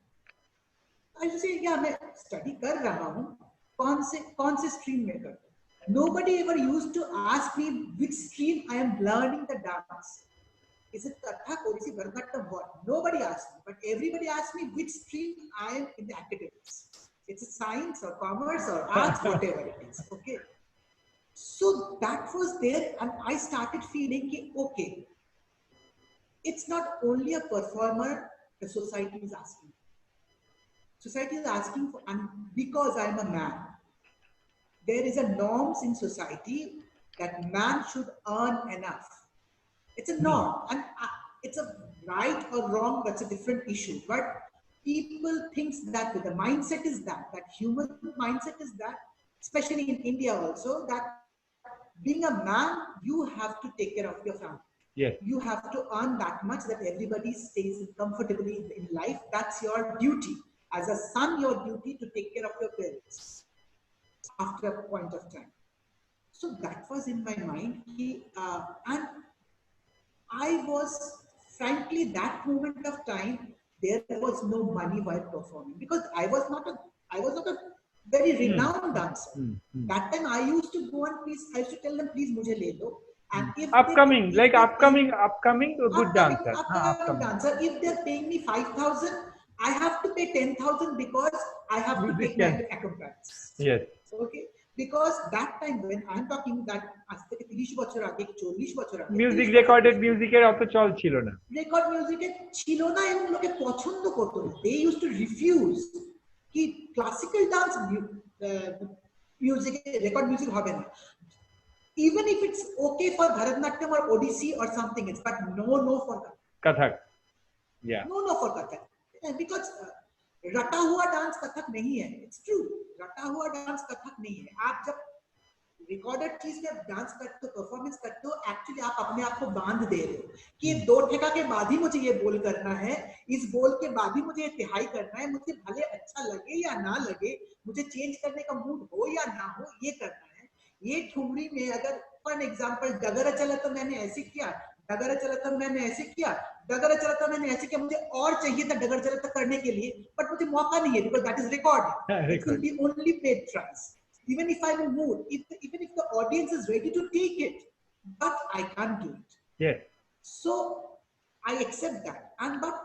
I used to say क्या मैं study कर रहा हूँ. कौन से stream में करते हो? Nobody ever used to ask me which stream I am learning the dance. Is it Kathak or is it Bharatanatyam? What? Nobody asked me, but everybody asked me which stream I am in the academics. It's a science or commerce or arts, whatever it is. Okay. So that was there, and I started feeling okay. It's not only a performer the society is asking. Society is asking for, and because I'm a man, there is a norms in society that man should earn enough. It's a norm, and it's a right or wrong, that's a different issue. But people thinks that the mindset is that human mindset is that, especially in India also, that being a man, you have to take care of your family. Yes. You have to earn that much that everybody stays comfortably in life. That's your duty. As a son, your duty to take care of your parents after a point of time. So that was in my mind. And I was, frankly, that moment of time, there was no money while performing because I was not a very renowned dancer. That time I used to go and I used to tell them, please, mujhe le lo. And if upcoming good dancer. Upcoming dancer. If they're paying me 5,000, I have to pay 10,000 because I have to take my accompaniments. Yes. Okay. Because that time when I'm talking that আজ থেকে 30 বছর আগে 40 বছর আগে music recorded মিউজিকের অত চল ছিল না, রেকর্ড মিউজিকে ছিল না এবং লোকে পছন্দ করতো না। they used to refuse কি ক্লাসিক্যাল ডান্স মিউজিকে রেকর্ড মিউজিক হবে না, even if it's okay for Bharatanatyam or Odissi or something else, but no for Kathak. Yeah. No for Kathak. Because रटा हुआ डांस कथक नहीं है. It's true. रटा हुआ डांस कथक नहीं है. आप जब रिकॉर्डेड चीज में डांस करते हो, परफॉर्मेंस करते हो, एक्चुअली आप अपने आप को बांध दे रहे हो कि ये दो ठेका के बाद ही मुझे ये बोल करना है, इस बोल के बाद ही मुझे ये तिहाई करना है, मुझे भले अच्छा लगे या ना लगे, मुझे चेंज करने का मूड हो या ना हो, ये करना है. ये ठुमरी में अगर फॉर एग्जांपल डगर चला तो मैंने ऐसे किया, डगर चला तो मैंने ऐसे किया, डगर चला तो मैंने ऐसे किया, मुझे और चाहिए था डगर चला करने के लिए, बट मुझे मौका नहीं है because that is record. It will be only played tries. Even if I'm in mood, even if the audience is ready to take it, but I can't do it. Yes. So I accept that. And but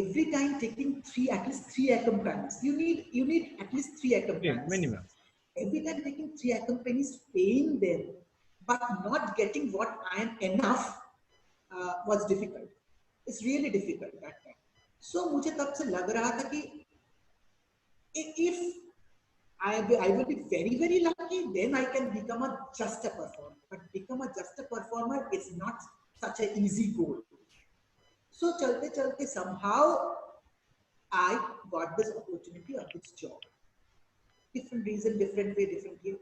every time taking at least three accompaniments. You need at least 3 accompaniments. Minimum. Every time taking 3 accompaniments, paying them, but not getting what I am enough was difficult. It's really difficult that time. So मुझे तब से लग रहा था कि if I will be very, very lucky, then I can become just a performer. But become just a performer is not such an easy goal. So, chalte somehow I got this opportunity of this job. Different reason, different way, different way.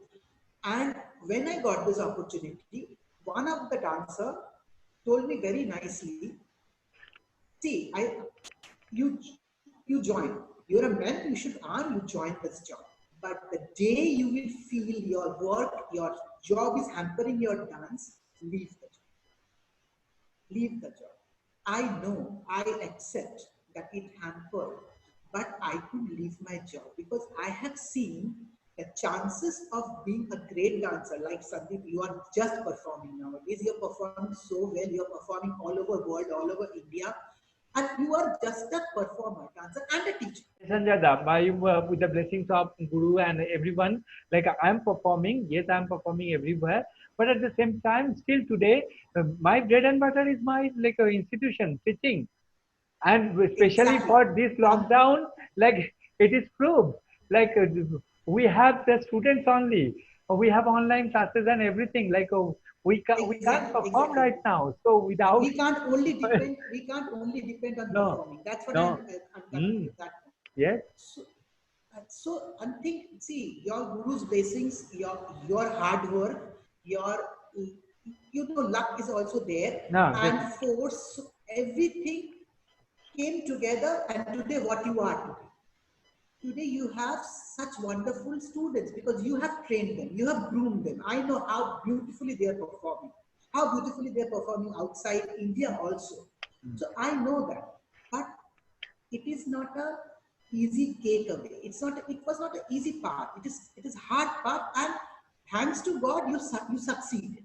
And when I got this opportunity, one of the dancer told me very nicely, see, you join. You're a man, you should earn, you join this job. But the day you will feel your work, your job is hampering your dance, leave the job. Leave the job. I know, I accept that it hampered, but I could leave my job because I have seen the chances of being a great dancer, like Sandeep, you are just performing nowadays. You're performing so well. You're performing all over world, all over India, and you are just a performer, dancer, and a teacher. Sanjada, with the blessings of Guru and everyone, like I'm performing, yes, I'm performing everywhere, but at the same time, still today, my bread and butter is my like institution, teaching, and especially Exactly. for this lockdown, like it is proved, like we have the students only, we have online classes and everything, like we can't Exactly, perform exactly. right now, so without We can't only depend. We can't only depend on no, performing. That's what no, I'm coming mm, to that point. yes, So, and think, see, your guru's blessings, your hard work, your, luck is also there, no, and definitely. force. So everything came together, and today what you are today. Today you have such wonderful students because you have trained them, you have groomed them. I know how beautifully they are performing, how beautifully they are performing outside India also. So I know that, but it is not a easy cake away. It was not an easy path. It is hard path, and thanks to God, you succeeded.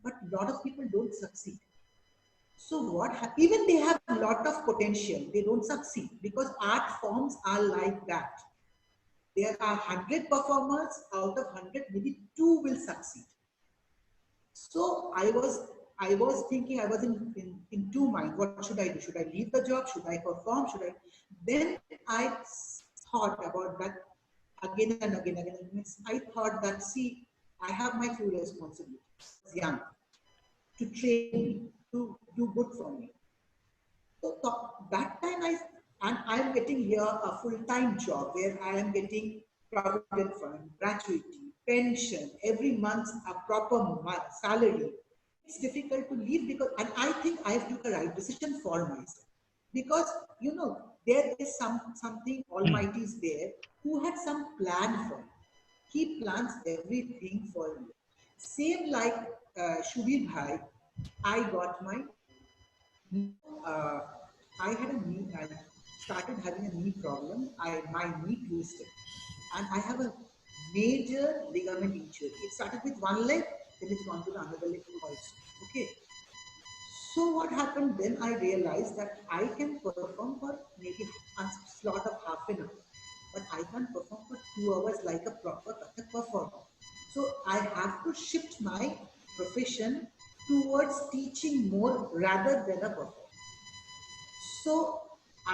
But a lot of people don't succeed. So even they have a lot of potential, they don't succeed because art forms are like that. There are 100 performers, out of 100, maybe 2 will succeed. So I was thinking, I was in two minds. What should I do? Should I leave the job? Should I perform? Should I? Then I thought about that again and again and again. I thought that, see, I have my few responsibilities. Young, to train me, to do good for me. So that time and I'm getting here a full-time job where I am getting provident fund, gratuity, pension, every month a proper salary. It's difficult to leave because, and I think I have took the right decision for myself because there is something Almighty is there who had some plan for you. He plans everything for you. Same like Shubir Bhai, I got my uh, I had a knee. I started having a knee problem. My knee twisted, and I have a major ligament injury. It started with one leg, then it's gone to the another leg also. Okay. So what happened then? I realized that I can perform for maybe a slot of half an hour, but I can't perform for 2 hours like a proper Kathak performer. So I have to shift my profession towards teaching more rather than a performer. So,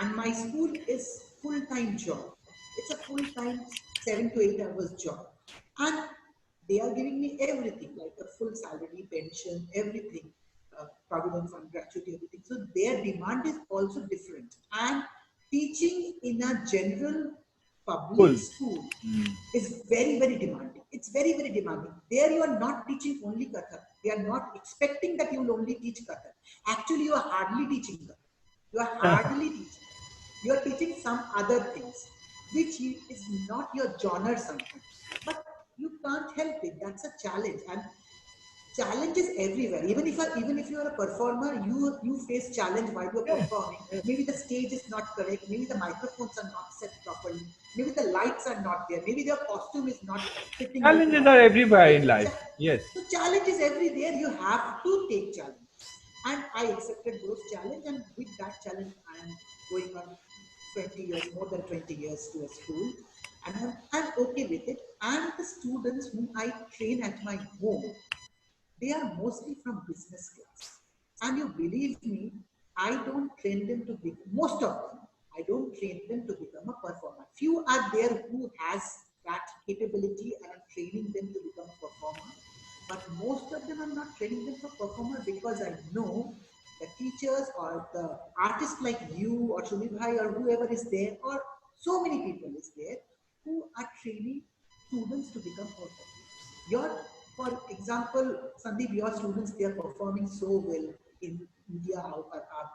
and my school is full-time job. It's a full-time 7 to 8 hours job. And they are giving me everything, like a full salary, pension, everything, provident fund, gratuity, everything. So their demand is also different. And teaching in a general public Cool. school is very, very demanding. It's very, very demanding. There you are not teaching only Kathak. They are not expecting that you will only teach Kathak. Actually, you are hardly teaching Kathak. You are hardly teaching. You are teaching some other things, which is not your genre sometimes. But you can't help it. That's a challenge. And challenges everywhere. Even if you are a performer, you face challenge while you're Yes, performing. yes. Maybe the stage is not correct. Maybe the microphones are not set properly. Maybe the lights are not there. Maybe their costume is not fitting you Challenges are properly. everywhere in So, life. Yes. so challenges everywhere. You have to take challenges, and I accepted those challenges. And with that challenge, I am going on 20 years, more than 20 years to a school, and I'm okay with it. And the students whom I train at my home, they are mostly from business class. And you believe me, I don't train them to be, most of them, I don't train them to become a performer. Few are there who has that capability and I'm training them to become a performer. But most of them I'm not training them for performer because I know the teachers or the artists like you or Shubhi Bhai or whoever is there or so many people is there who are training students to become performers. For example, Sandeep, your students, they are performing so well in India or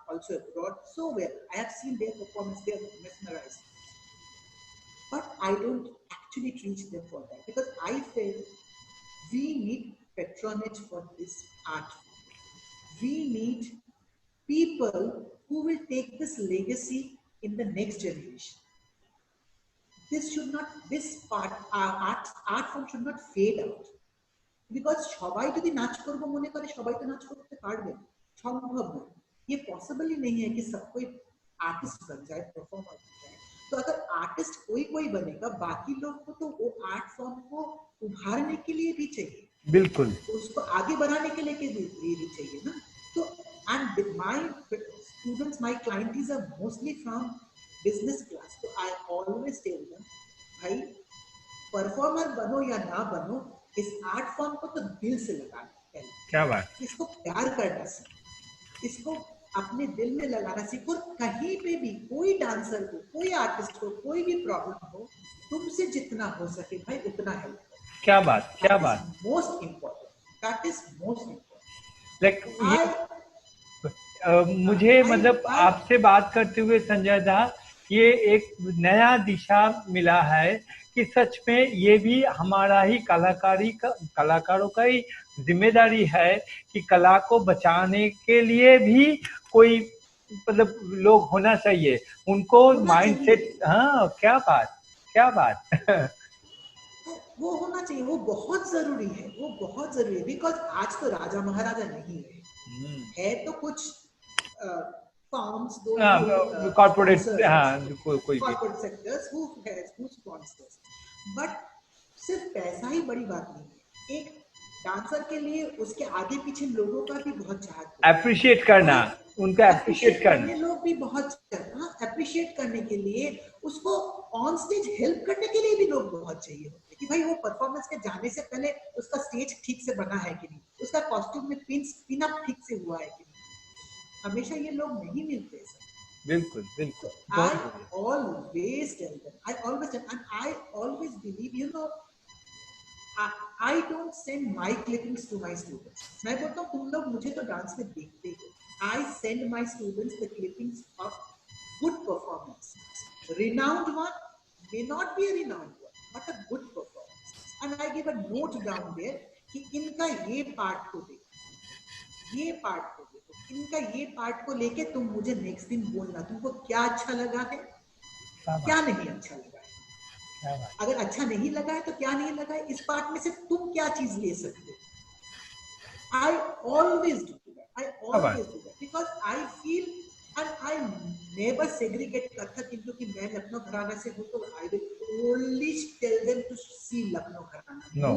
also abroad, so well. I have seen their performance, they are mesmerized. But I don't actually teach them for that because I feel we need patronage for this art. We need people who will take this legacy in the next generation. This art form should not fade out. Because সবাই যদি নাচ করবো মনে করে সবাই তো নাচ করতে পারবে না, সম্ভব নয়, ये पॉसिबल ही नहीं है कि सब कोई आर्टिस्ट बन जाए, परफॉर्मर बन जाए। तो अगर आर्टिस्ट कोई बनेगा, बाकी लोग को तो वो आर्ट फॉर्म को उभारने के लिए भी चाहिए, बिल्कुल, तो उसको आगे बढ़ाने के लिए भी चाहिए ना। तो and my students, my clients are mostly from business class, तो आई ऑलवेज टेल देम, भाई परफॉर्मर बनो या ना बनो, इस आर्ट फॉर्म को तो दिल से लगाना, पहले क्या बात, इसको प्यार करना सीख, इसको अपने दिल में लगाना सीखो। कहीं पे भी कोई डांसर को, कोई आर्टिस्ट को कोई भी प्रॉब्लम हो, तुमसे जितना हो सके भाई उतना हेल्प करो। क्या बात, क्या बात, most important, that is most important. Like मुझे मतलब आपसे बात करते हुए संजय दा, ये एक नया दिशा मिला है कि सच में ये भी हमारा ही कलाकारों का ही जिम्मेदारी है कि कला को बचाने के लिए भी कोई मतलब लोग होना चाहिए, उनको माइंडसेट। हाँ, क्या बात, क्या बात। वो होना चाहिए, वो बहुत जरूरी है, वो बहुत जरूरी है। बिकॉज आज तो राजा महाराजा नहीं है तो कुछ फॉर्म्स, कॉर्पोरेट, हाँ, कोई corporate sectors who sponsors, but सिर्फ पैसा ही बड़ी बात नहीं है। एक डांसर के लिए उसके आगे पीछे लोगों का भी बहुत चाहत है, अप्रिशिएट करना, उनका अप्रिशिएट करना, लोग भी बहुत अप्रिशिएट करने के लिए, उसको ऑन स्टेज हेल्प करने के लिए भी लोग बहुत चाहिए होते हैं कि भाई वो परफॉर्मेंस के जाने से पहले उसका स्टेज ठीक से बना है कि नहीं, उसका कॉस्ट्यूम में पिन अप ठीक से हुआ है कि नहीं। हमेशा ये लोग नहीं मिलते सर। बिल्कुल बिल्कुल। I always tell them, I always believe, you know, I don't send my clippings to my students. मैं बोलता हूँ तुम लोग मुझे तो डांस में देखते हो, I send my students the clippings of good performance. Renowned one may not be a renowned one, but a good performance. And I give a note down there कि इनका ये पार्ट को देखो, ये पार्ट को देखो, इनका ये पार्ट को लेके तुम मुझे नेक्स्ट दिन बोलना तुमको क्या अच्छा लगा है, क्या नहीं अच्छा लगा है। अगर अच्छा नहीं लगा है तो क्या नहीं लगा है, इस पार्ट में से तुम क्या चीज ले सकते हो। I always do that. I always do that because I feel and I never segregate Kathak into कि मैं लखनऊ घराना से हूँ तो I will only tell them to see Lucknow घराना. No,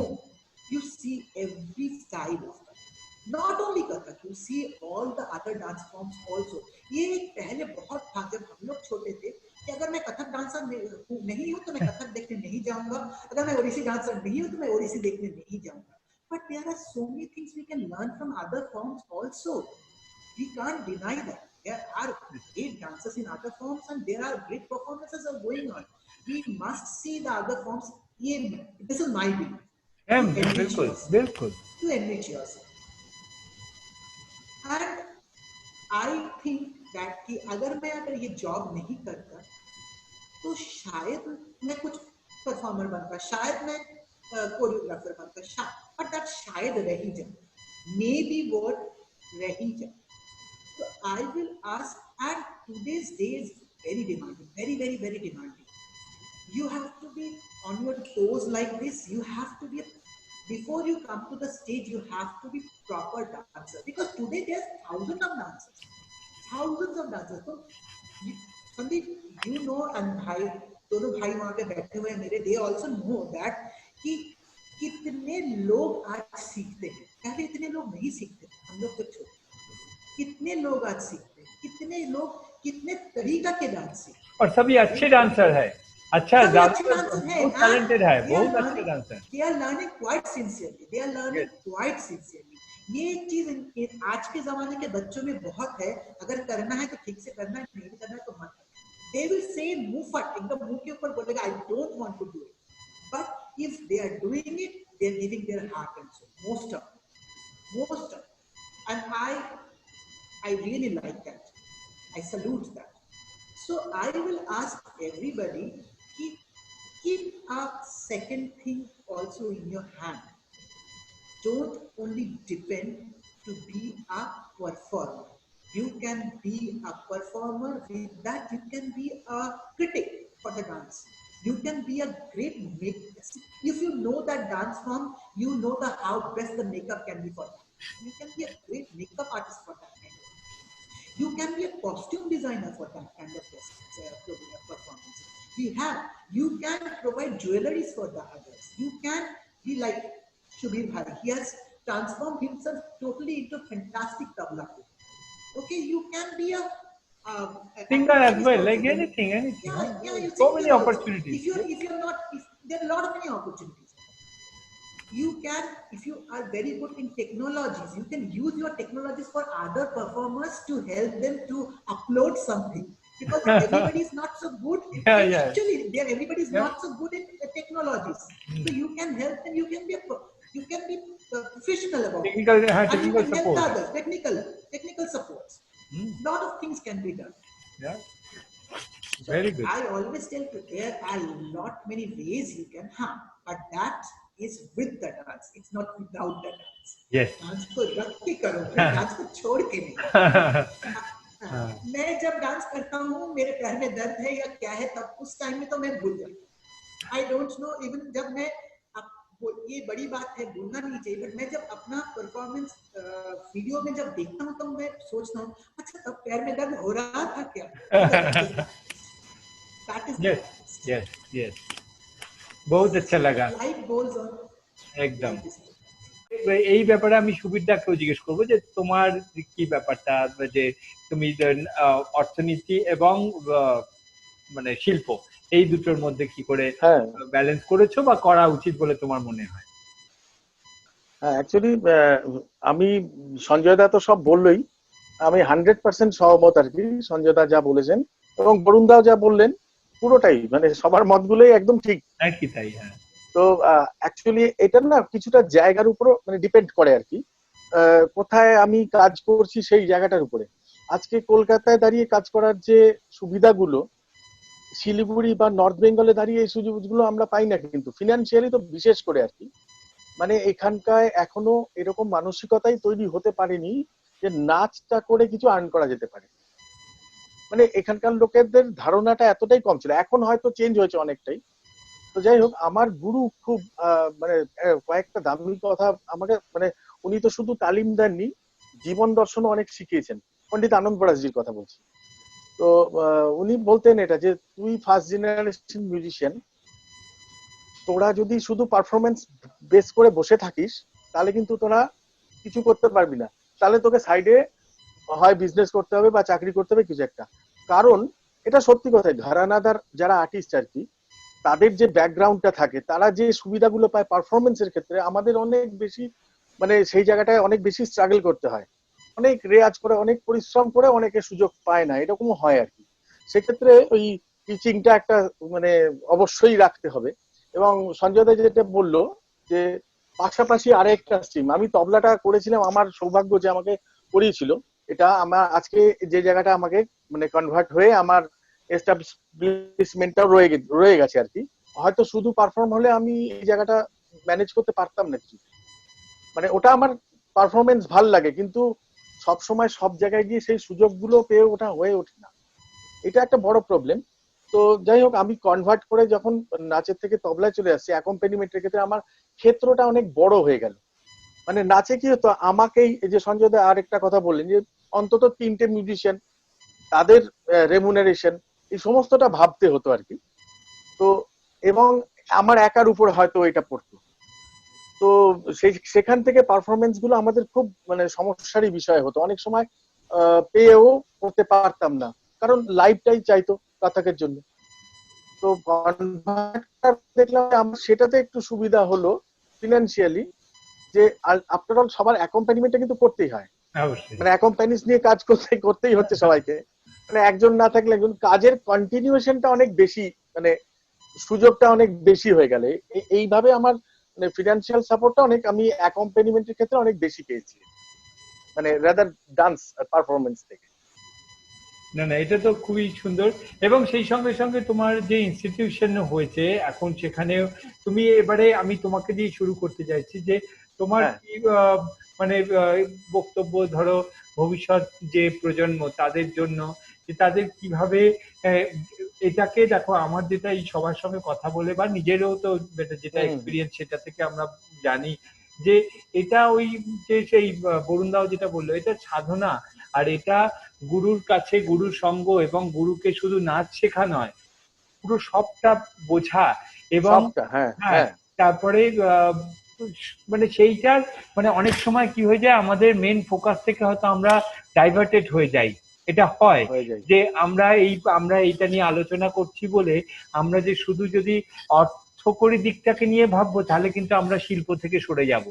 you see every style of Kathak. Not only Kathak, you see all the other dance forms also. ये पहले बहुत था जब हम लोग छोटे थे कि अगर मैं कथक डांसर नहीं हूँ तो मैं कथक देखने नहीं जाऊंगा, अगर मैं ओडिसी डांसर नहीं हूँ तो मैं ओडिसी देखने नहीं जाऊंगा। But there are so many things we can learn from other forms also. We can't deny that. There are great dancers in other forms and there are great performances are going on. We must see the other forms. This is my belief. बिल्कुल बिल्कुल। To enrich yourself. And I think that कि अगर ये job नहीं करता तो शायद मैं कुछ परफॉर्मर बनता, शायद मैं कोरियोग्राफर बनता, but that शायद रह ही जाए, maybe what रह ही जाए। So I will ask, and today's day is very demanding, very very very demanding. You have to be on your toes like this. You have to be, before you come to the stage, you have to be proper dancer because today there's thousands of dancers. So Sandeep, you know, and भाई दोनों भाई वहाँ पे बैठे हुए हैं मेरे, they also know that कि कितने लोग आज सीखते हैं, पहले इतने लोग नहीं सीखते हम लोग जब छोटे, कितने लोग आज सीखते हैं, कितने लोग कितने तरीका के डांस सीखते हैं, और सभी अच्छे डांसर है, अच्छा डांसर है, बहुत टैलेंटेड है, बहुत अच्छे dancer. They are learning quite sincerely. They are learning quite sincerely. ये एक चीज आज के जमाने के बच्चों में बहुत है, अगर करना है तो ठीक से करना है, नहीं करना है तो मत। They will say मुंह फट, एकदम मुंह के ऊपर बोलेगा I don't want to do it. But if they are doing it, they are giving their heart and soul. Most of them. And I really like that. I salute that. So I will ask everybody, keep a second thing also in your hand. don't only depend to be a performer. You can be a performer. With that, you can be a critic for the dance. You can be a great make. If you know that dance form, you know the how best the makeup can be for that. You can be a great makeup artist for that kind of. You can be a costume designer for that kind of performance. You can provide jewelries for the others. You can be like Shubhir Bhai. He has transformed himself totally into a fantastic tabla player. Okay, you can be a Singer acting as artist well, also. like anything, anything. Yeah, yeah, you So singer many also. opportunities. If you're not, if there are a lot of many opportunities. You can, if you are very good in technologies, you can use your technologies for other performers to help them to upload something, because everybody is not so good Yeah, in, yeah. actually everybody is Yeah. not so good in technologies. So you can help them, you can be professional about it, Technical, and you technical can help support. the others, technical supports. Lot of things can be done. Yeah, So very good. I always tell you there are lot many ways you can, but that is with the dance. It's not without the dance. Yes. Dance को रख के करो, dance को छोड़ के नहीं. मैं जब डांस करता हूँ मेरे पैर में दर्द है या क्या है, तब उस टाइम में तो मैं भूल जाता हूँ. I don't know, even जब मैं ये बड़ी बात है, भूलना नहीं चाहिए, बट मैं जब अपना परफॉर्मेंस वीडियो में जब देखता हूँ तो मैं सोचता हूँ, अच्छा तब पैर में दर्द हो रहा था क्या? That is yes, yes, yes. बहुत अच्छा लगा. Life goes on. একদম. এই ব্যাপারে আমি সুবিধাকেও জিজ্ঞেস করবো যে তোমার কি ব্যাপারটা, যে তুমি অর্থনীতি এবং মানে শিল্প এই দুটোর মধ্যে কি করে ব্যালেন্স করেছো বা করা উচিত বলে তোমার মনে হয়? হ্যাঁ, অ্যাকচুয়ালি আমি সঞ্জয় দা তো সব বললোই, আমি 100% সহমত আর কি সঞ্জয় দা যা বলেছেন, এবং বরুণ দাও যা বললেন পুরোটাই, মানে সবার মতগুলোই একদম ঠিক. একই তাই. হ্যাঁ. তো অ্যাকচুয়ালি এটা না কিছুটা জায়গার উপর মানে ডিপেন্ড করে আর কি, কোথায় আমি কাজ করছি সেই জায়গাটার উপরে. আজকে কলকাতায় দাঁড়িয়ে কাজ করার যে সুবিধাগুলো শিলিগুড়ি বা নর্থ বেঙ্গলে দাঁড়িয়ে এই সুযোগগুলো আমরা পাই না, কিন্তু ফিনান্সিয়ালি তো বিশেষ করে আর কি. মানে এখানকায় এখনো এরকম মানসিকতাই তৈরি হতে পারেনি যে নাচটা করে কিছু আর্ন করা যেতে পারে. মানে এখানকার লোকেদের ধারণাটা এতটাই কম ছিল, এখন হয়তো চেঞ্জ হয়েছে অনেকটাই. তো যাই হোক, আমার গুরু খুব মানে কয়েকটা দামি কথা আমাকে, মানে উনি তো শুধু তালিম দেননি, জীবন দর্শনও অনেক শিখিয়েছেন. পন্ডিত আনন্দ বরাসজির কথা বলছি. তো উনি বলতেন এটা যে তুই ফার্স্ট জেনারেশন মিউজিশিয়ান, তোরা যদি শুধু পারফরমেন্স বেস করে বসে থাকিস তাহলে কিন্তু তোরা কিছু করতে পারবি না. তাহলে তোকে সাইডে হয় বিজনেস করতে হবে বা চাকরি করতে হবে কিছু একটা. কারণ এটা সত্যি কথা, ঘরানাদার যারা আর্টিস্ট আর কি, তাদের যে ব্যাকগ্রাউন্ডটা থাকে, তারা যে সুবিধাগুলো পায় পারফরমেন্সের ক্ষেত্রে আমাদের অনেক বেশি, মানে সেই জায়গাটায় অনেক বেশি স্ট্রাগল করতে হয়, অনেক রেয়াজ করে অনেক পরিশ্রম করে অনেকে সুযোগ পায় না, এরকমও হয় আর কি. সেক্ষেত্রে ওই টিচিংটা একটা মানে অবশ্যই রাখতে হবে. এবং সঞ্জয় দা যেটা বললো যে পাশাপাশি আরেকটা স্ট্রিম, আমি তবলাটা করেছিলাম, আমার সৌভাগ্য যে আমাকে করিয়েছিল এটা, আমার আজকে যে জায়গাটা আমাকে মানে কনভার্ট হয়ে আমার এস্টাবলিশমেন্টটাও রয়ে গেছে আর কি. হয়তো শুধু পারফর্ম হলে আমি এই জায়গাটা ম্যানেজ করতে পারতাম না কিছু, মানে ওটা আমার পারফরমেন্স ভাল লাগে, কিন্তু সব সময় সব জায়গায় গিয়ে সেই সুযোগগুলো পেয়ে ওঠা হয়ে ওঠে না, এটা একটা বড় প্রবলেম. তো যাই হোক, আমি কনভার্ট করে যখন নাচের থেকে তবলায় চলে আসছি, অ্যাকম্পানিমেন্টের ক্ষেত্রে আমার ক্ষেত্রটা অনেক বড় হয়ে গেল. মানে নাচে কি হতো, আমাকেই এই যে সঞ্জয় দা আরেকটা কথা বললেন যে অন্তত 3টে মিউজিশিয়ান, তাদের রেমুনারেশন, এই সমস্তটা ভাবতে হতো আর কি. তো এবং আমার একার উপর হয়তো এটা পড়তো. তো সেখান থেকে পারফরমেন্স গুলো আমাদের খুব মানে সমস্যারই বিষয় হতো, অনেক সময় পেয়েও করতে পারতাম না, কারণ লাইভটাই চাইতো কাথাকের জন্য. তো দেখলাম আমার সেটাতে একটু সুবিধা হলো ফিনান্সিয়ালি, যে আফটার অল সবার অ্যাকম্পানিমেন্টটা কিন্তু করতেই হয়, মানে অ্যাকম্পানিজ নিয়ে কাজ করতেই হচ্ছে সবাইকে, মানে একজন না থাকলে একজন, কাজের কন্টিনিউশনটা অনেক বেশি, মানে সুযোগটা অনেক বেশি হয়ে গেলে এইভাবে আমার মানে ফিনান্সিয়াল সাপোর্টটা অনেক আমি অ্যাকম্পানিমেন্টের ক্ষেত্রে অনেক বেশি পেয়েছি, মানে রাদার ডান্স পারফরমেন্স থেকে. না না, এটা তো খুবই সুন্দর। এবং সেই সঙ্গে সঙ্গে তোমার যে ইনস্টিটিউশন হয়েছে এখন, সেখানে তুমি এবারে, আমি তোমাকে দিয়ে শুরু করতে চাইছি যে তোমার হ্যাঁ। কি মানে বক্তব্য, ধরো ভবিষ্যৎ যে প্রজন্ম তাদের জন্য, যে তাদের কিভাবে আহ, এটাকে দেখো, আমার যেটা এই সবার সঙ্গে কথা বলে বা নিজেরও তো যেটা এক্সপিরিয়েন্স সেটা থেকে আমরা জানি যে এটা ওই যে সেই বরুণ দাও যেটা বললো, এটা সাধনা। আর এটা গুরুর কাছে গুরুর সঙ্গ, এবং গুরুকে শুধু নাচ শেখা নয়, পুরো সবটা বোঝা। এবং সবটা, হ্যাঁ হ্যাঁ, হ্যাঁ তারপরে মানে সেইটার মানে অনেক সময় কি হয়ে যায়, আমাদের মেন ফোকাস থেকে হয়তো আমরা ডাইভার্টেড হয়ে যাই। এটা হয় হয়ে যায়। যে আমরা এইটা নিয়ে আলোচনা করছি বলে আমরা যে শুধু যদি অর্থকরী দিকটাকে নিয়ে ভাববো, তাহলে কিন্তু আমরা শিল্প থেকে সরে যাব।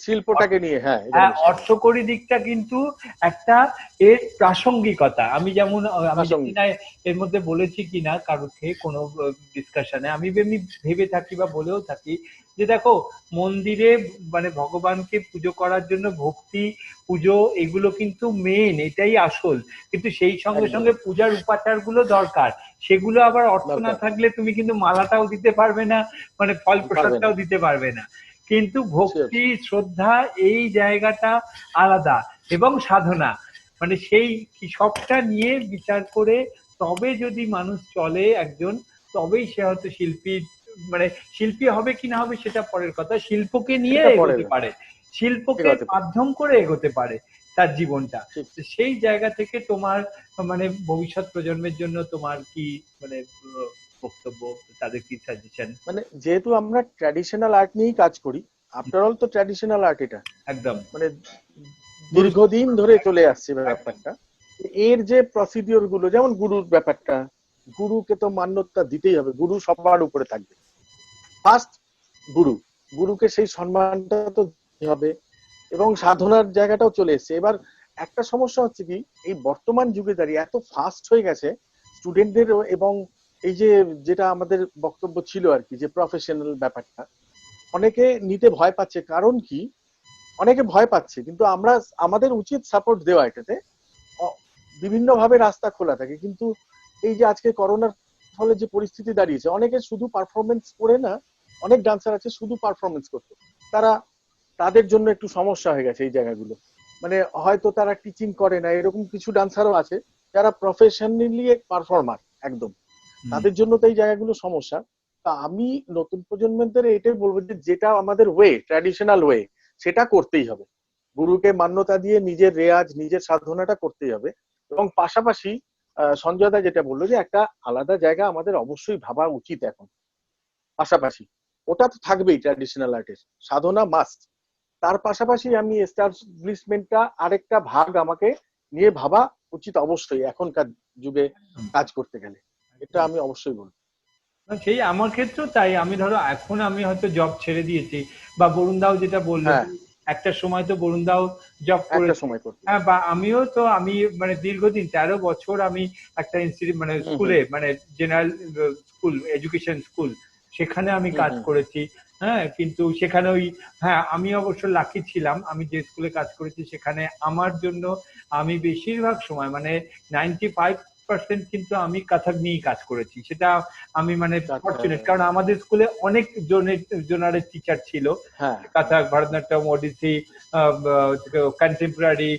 শিল্পটাকে নিয়ে, হ্যাঁ এটা হ্যাঁ, নিশ্চয়ই অর্থকরী দিকটা কিন্তু একটা এর প্রাসঙ্গিকতা। আমি যেমন আমি জানি প্রাসঙ্গিক। না এর মধ্যে বলেছি কিনা কারোকে কোনো ডিসকাশনে, আমি এমনি ভেবে থাকি বা বলেও থাকি যে দেখো, মন্দিরে মানে ভগবানকে পুজো করার জন্য ভক্তি, পুজো, এগুলো কিন্তু মেন, এটাই আসল। কিন্তু সেই সঙ্গে একদম সঙ্গে পূজার উপাচার গুলো দরকার। সেগুলো আবার অর্থ না দরকার। থাকলে তুমি কিন্তু মালাটাও দিতে পারবে না, মানে ফল পারবে না, প্রসাদটাও দিতে পারবে না। কিন্তু শিওর। ভক্তি, শ্রদ্ধা, এই জায়গাটা আলাদা। এবং সাধনা, মানে সেই কি সবটা নিয়ে বিচার করে তবে যদি মানুষ চলে একজন, তবেই সে হয়তো শিল্পী, মানে শিল্পী হবে কি না হবে সেটা পরের কথা, শিল্পকে নিয়ে সেটা পরে এগোতে পারে, শিল্পকে এগোতে পারে। মাধ্যম করে এগোতে পারে তার জীবনটা। ঠিক। তো সেই জায়গা থেকে তোমার মানে ভবিষ্যৎ প্রজন্মের জন্য তোমার কি মানে বক্তব্য, তাদের কি সাজেশন? মানে যেহেতু আমরা ট্র্যাডিশনাল আর্ট নিয়েই কাজ করি, আফটার অল তো ট্র্যাডিশনাল আর্ট এটা, একদম। মানে গুরু। দীর্ঘদিন ধরে চলে আসছে একদম। ব্যাপারটা। এর যে প্রসিডিওর গুলো, যেমন গুরুর ব্যাপারটা, গুরুকে তো মান্যতা দিতেই হবে, গুরু সবার উপরে থাকবে, ফার্স্ট গুরু, গুরুকে সেই সম্মানটা তো দিতে হবে। এবং সাধনার জায়গাটাও চলে এসেছে। এবার একটা সমস্যা হচ্ছে কি, এই বর্তমান যুগে দাঁড়িয়ে এত ফাস্ট হয়ে গেছে স্টুডেন্টদের, এবং এই যে যেটা আমাদের বক্তব্য ছিল আর কি, যে প্রফেশনাল ব্যাপারটা অনেকে নিতে ভয় পাচ্ছে। কারণ কি, অনেকে ভয় পাচ্ছে, কিন্তু আমরা, আমাদের উচিত সাপোর্ট দেওয়া এটাতে। বিভিন্ন ভাবে রাস্তা খোলা থাকে, কিন্তু এই যে আজকে করোনার ফলে যে পরিস্থিতি দাঁড়িয়েছে, অনেকে শুধু পারফরমেন্স করে না, অনেক ডান্সার আছে শুধু পারফরমেন্স করতে, তারা, তাদের জন্য একটু সমস্যা হয়ে গেছে এই জায়গাগুলো। মানে হয়তো তারা টিচিং করে না, এরকম কিছু ডান্সারও আছে যারা প্রফেশনালি পারফর্মার একদম, হুম। তাদের জন্য তো এই জায়গাগুলো সমস্যা। তা আমি নতুন প্রজন্মদের এটাই বলবো যে যেটা আমাদের ওয়ে, ট্র্যাডিশনাল ওয়ে, সেটা করতেই হবে। গুরুকে মান্যতা দিয়ে নিজের রেয়াজ, নিজের সাধনাটা করতেই হবে। এবং পাশাপাশি সঞ্জয় দা যেটা বললো, যে একটা আলাদা জায়গা আমাদের অবশ্যই ভাবা উচিত এখন। পাশাপাশি ওটা তো থাকবেই, ট্র্যাডিশনাল আর্টের সাধনা মাস্ট। তার পাশাপাশি আমি এস্টাবলিশমেন্টটা আরেকটা ভাগ আমাকে নিয়ে ভাবা উচিত অবশ্যই এখনকার যুগে কাজ করতে গেলে। এটা আমি অবশ্যই বলবো। না, সেই আমার ক্ষেত্রেও তাই। আমি ধরো এখন আমি হয়তো জব ছেড়ে দিয়েছি, বা বরুণ দাও যেটা বললো হ্যাঁ, যে একটা সময় তো বরুণ দাও জব একটা করেছে। সময় করতে। হ্যাঁ, বা আমিও তো, আমি মানে দীর্ঘদিন 13 বছর আমি একটা ইনস্টিটিউট মানে হুম হুম স্কুলে, মানে জেনারেল স্কুল, এডুকেশন স্কুল, সেখানে আমি হুম কাজ হুম করেছি। হ্যাঁ, কিন্তু সেখানে ওই, হ্যাঁ আমি অবশ্য লাকি ছিলাম, আমি যে স্কুলে কাজ করেছি সেখানে আমার জন্য আমি বেশিরভাগ সময় মানে 95% কিন্তু আমি কাথাক নিয়েই কাজ করেছি। সেটা আমি মানে আচ্ছা, ফর্চুনেট, কারণ আমাদের স্কুলে অনেক জনারের টিচার ছিল। হ্যাঁ কাথাক, ভারতনাট্যম, ওডিসি, কন্টেম্পোরারি,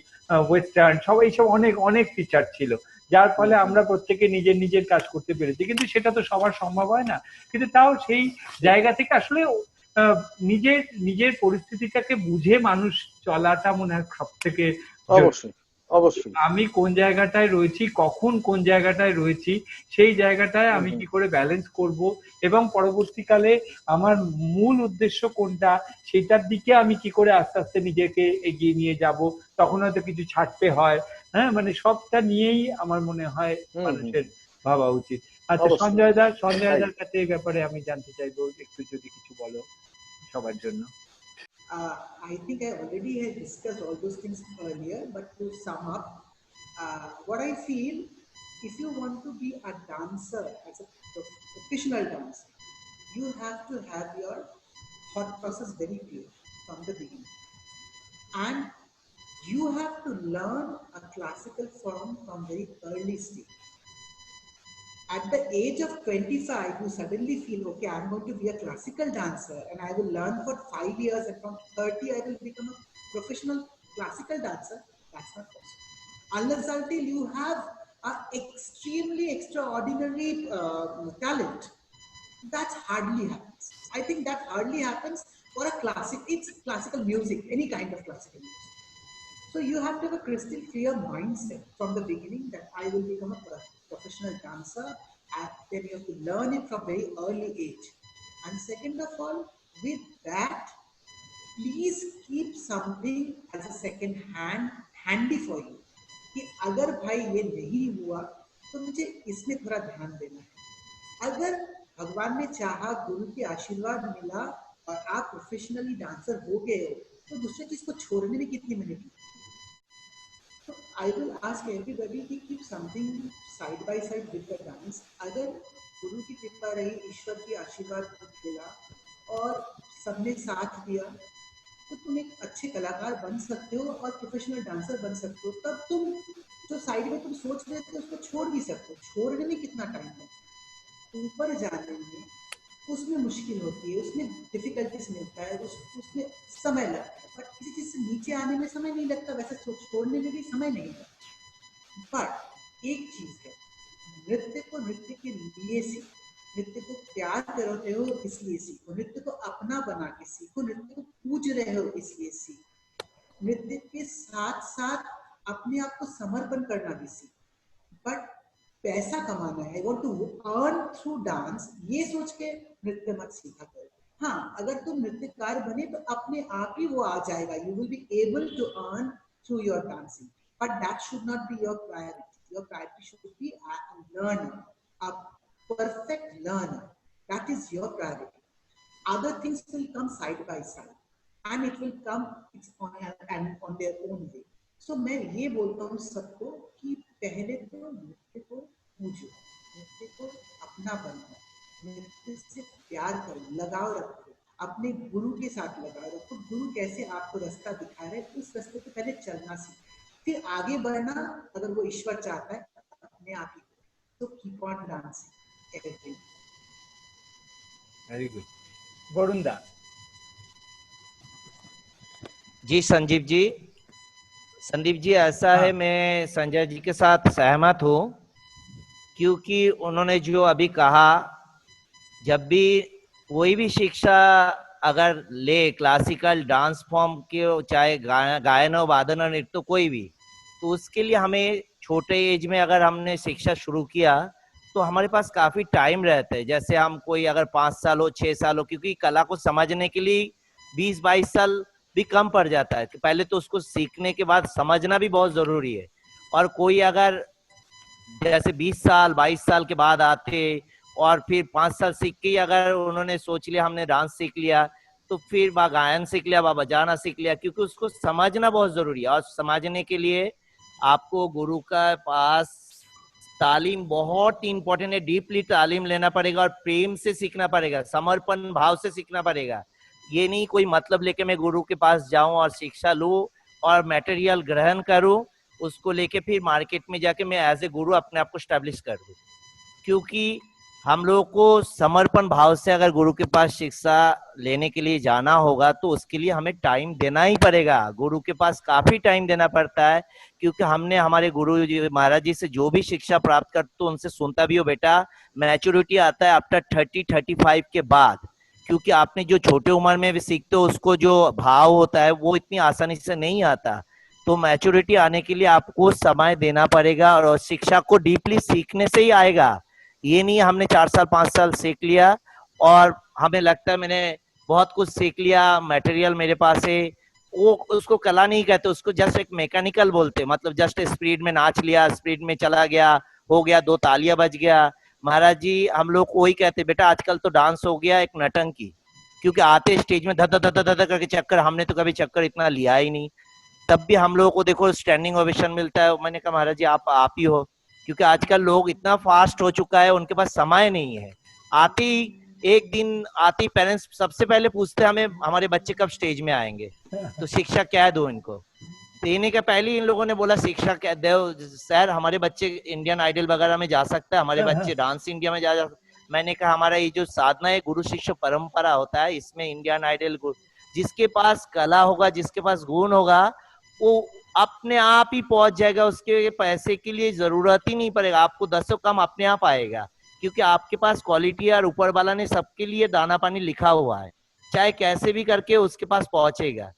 ওয়েস্টার্ন, সবাই সব অনেক অনেক টিচার ছিল। যার হুম ফলে হুম আমরা প্রত্যেকে নিজের নিজের কাজ করতে পেরেছি, কিন্তু সেটা তো সবার সম্ভব হয় না। কিন্তু তাও সেই ঠিক। জায়গা থেকে আসলে আহ, নিজের নিজের পরিস্থিতিটাকে বুঝে মানুষ চলাটা মনে হয় সব থেকে জরুরি। অবশ্যই অবশ্যই। আমি কোন জায়গাটায় রয়েছি, কখন কোন জায়গাটায় রয়েছি, সেই জায়গাটায় হুম আমি হুম কি করে ব্যালেন্স করব, এবং পরবর্তীকালে আমার মূল উদ্দেশ্য কোনটা, সেটার দিকে আমি কি করে আস্তে আস্তে নিজেকে এগিয়ে নিয়ে যাব। তখন হয়তো কিছু ছাড়তে হয়। হ্যাঁ, মানে সবটা নিয়েই আমার মনে হয় হুম হুম মানুষের হুম, ভাবা উচিত। আচ্ছা, অবশ্যই সঞ্জয় তাই। দার কাছে এই ব্যাপারে আমি জানতে চাইবো, একটু যদি কিছু বলো সবার জন্য। I think I already had discussed all those things earlier, but to sum up, what I feel, if you want to be a dancer as a professional dancer, you have to have your thought process very clear from the beginning. And you have to learn a classical form from very early stage. At the age of 25, you suddenly feel, okay, I'm going to be a classical dancer and I will learn for 5 years and from 30 I will become a professional classical dancer. That's not possible. Unless until you have an extremely extraordinary talent, that hardly happens. I think that hardly happens for a it's classical music, any kind of classical music. So you have to have a crystal clear mindset from the beginning that I will become a professional dancer, and then you have to learn it from very early age. And second of all, with that, please keep something as a second hand handy for you. कि अगर भाई ये नहीं हुआ तो मुझे इसमें थोड़ा ध्यान देना है. अगर भगवान ने चाहा, गुरु के आशीर्वाद मिला और आप प्रोफेशनली डांसर हो गए हो, तो दूसरे चीज को छोड़ने में कितनी मिनट लगती है. So I will ask everybody to keep something side by side with the dance. अगर गुरु की कृपा रही, ईश्वर की आशीर्वाद मिला और सबने साथ दिया, तो तुम एक अच्छे कलाकार बन सकते हो और प्रोफेशनल डांसर बन सकते हो. तब तुम जो साइड में तुम सोच रहे थे उसको छोड़ भी सकते हो. छोड़ने में कितना टाइम लगता है, ऊपर जाने में उसमें मुश्किल होती है, उसमें डिफिकल्टीज मिलता है, उसमें समय लगता है. बट किसी चीज से नीचे आने में समय नहीं लगता, वैसे छोड़ने में भी समय नहीं लगता. बट एक चीज है, नृत्य को नृत्य के लिए सीखो, नृत्य को प्यार करते हो इसलिए सीखो, नृत्य को अपना बना के सीखो, नृत्य को पूज रहे हो इसलिए सीखो. नृत्य के साथ साथ अपने आप को समर्पण करना भी सीखो. बट पैसा कमाना है, want to earn through dance, ये सोच के नृत्य मत सीखा करो. हाँ, अगर तुम नृत्यकार बने तो अपने आप ही वो आ जाएगा. You will be able to earn through your dancing, but that should not be your priority. Your priority should be a learner, a perfect learner. That is your priority. Other things will come side by side, and it will come on their own way. So मैं ये बोलता हूँ सबको कि पहले तो नृत्य को पूजो, नृत्य को अपना बनाओ, नृत्य से प्यार करो, लगाव रखो, अपने गुरु के साथ लगाव रखो. गुरु कैसे आपको रास्ता दिखा रहे, उस रास्ते पे पहले चलना सीखो, फिर आगे बढ़ना अगर वो ईश्वर चाहता है अपने आप ही. तो keep on dancing everything. Very good. Varun दा. जी संदीप जी ऐसा है, मैं संजय जी के साथ सहमत हूँ, क्योंकि उन्होंने जो अभी कहा, जब भी कोई भी शिक्षा अगर ले, क्लासिकल डांस फॉर्म के, चाहे गायन और वादन और नृत्य, कोई भी, तो उसके लिए हमें छोटे एज में अगर हमने शिक्षा शुरू किया तो हमारे पास काफी टाइम रहता है. जैसे हम कोई अगर 5 साल हो, 6 साल हो, क्योंकि कला को समझने के लिए 20-22 साल भी कम पड़ जाता है. पहले तो उसको सीखने के बाद समझना भी बहुत जरूरी है. और कोई अगर जैसे 20 साल 22 साल के बाद आते और फिर 5 साल सीख के अगर उन्होंने सोच लिया हमने डांस सीख लिया, तो फिर वह गायन सीख लिया, वह बजाना सीख लिया, क्योंकि उसको समझना बहुत जरूरी है. और समझने के लिए आपको गुरु का पास तालीम बहुत इंपॉर्टेंट है. डीपली तालीम लेना पड़ेगा और प्रेम से सीखना पड़ेगा, समर्पण भाव से सीखना पड़ेगा. ये नहीं कोई मतलब लेके मैं गुरु के पास जाऊं और शिक्षा लूं और मटेरियल ग्रहण करूं, उसको लेके फिर मार्केट में जाके मैं एज ए गुरु अपने आप को स्टैब्लिश कर दूं. क्योंकि हम लोग को समर्पण भाव से अगर गुरु के पास शिक्षा लेने के लिए जाना होगा तो उसके लिए हमें टाइम देना ही पड़ेगा. गुरु के पास काफी टाइम देना पड़ता है, क्योंकि हमने हमारे गुरु जी महाराज जी से जो भी शिक्षा प्राप्त कर, तो उनसे सुनता भी हो, बेटा मैच्योरिटी आता है आफ्टर 30-35 के बाद. क्योंकि आपने जो छोटे उम्र में भी सीखते हो, उसको जो भाव होता है वो इतनी आसानी से नहीं आता. तो मैच्योरिटी आने के लिए आपको समय देना पड़ेगा और शिक्षा को डीपली सीखने से ही आएगा. ये नहीं हमने 4 साल 5 साल सीख लिया और हमें लगता है मैंने बहुत कुछ सीख लिया, मटेरियल मेरे पास है, वो उसको कला नहीं कहते, उसको जस्ट एक मैकेनिकल बोलते. मतलब जस्ट स्पीड में नाच लिया, स्पीड में चला गया, हो गया, 2 तालियां बज गया. महाराज जी हम लोग को वही कहते, बेटा आजकल तो डांस हो गया एक नटंकी, क्योंकि आते स्टेज में धद धद धद करके चक्कर, हमने तो कभी चक्कर इतना लिया ही नहीं. तब भी हम लोगों को देखो स्टैंडिंग ओवेशन मिलता है. मैंने कहा महाराज जी आप ही हो, क्योंकि आजकल लोग इतना फास्ट हो चुका है, उनके पास समय नहीं है. आती एक दिन आती पेरेंट्स सबसे पहले पूछते हैं हमें हमारे बच्चे कब स्टेज में आएंगे, तो शिक्षा क्या दो इनको. देने के पहले इन लोगों ने बोला शिक्षा क्या दो सर, हमारे बच्चे इंडियन आइडल वगैरह में जा सकता है, हमारे बच्चे डांस इंडिया में जा। मैंने कहा हमारा ये जो साधना है गुरु शिष्य परंपरा होता है, इसमें इंडियन आइडल जिसके पास कला होगा, जिसके पास गुण होगा, वो अपने आप ही पहुंच जाएगा, उसके पैसे के लिए जरूरत ही नहीं पड़ेगा, आपको 10 कम अपने आप आएगा, क्योंकि आपके पास क्वालिटी और ऊपर वाला ने सबके लिए दाना पानी लिखा हुआ है, चाहे कैसे भी करके उसके पास पहुंचेगा।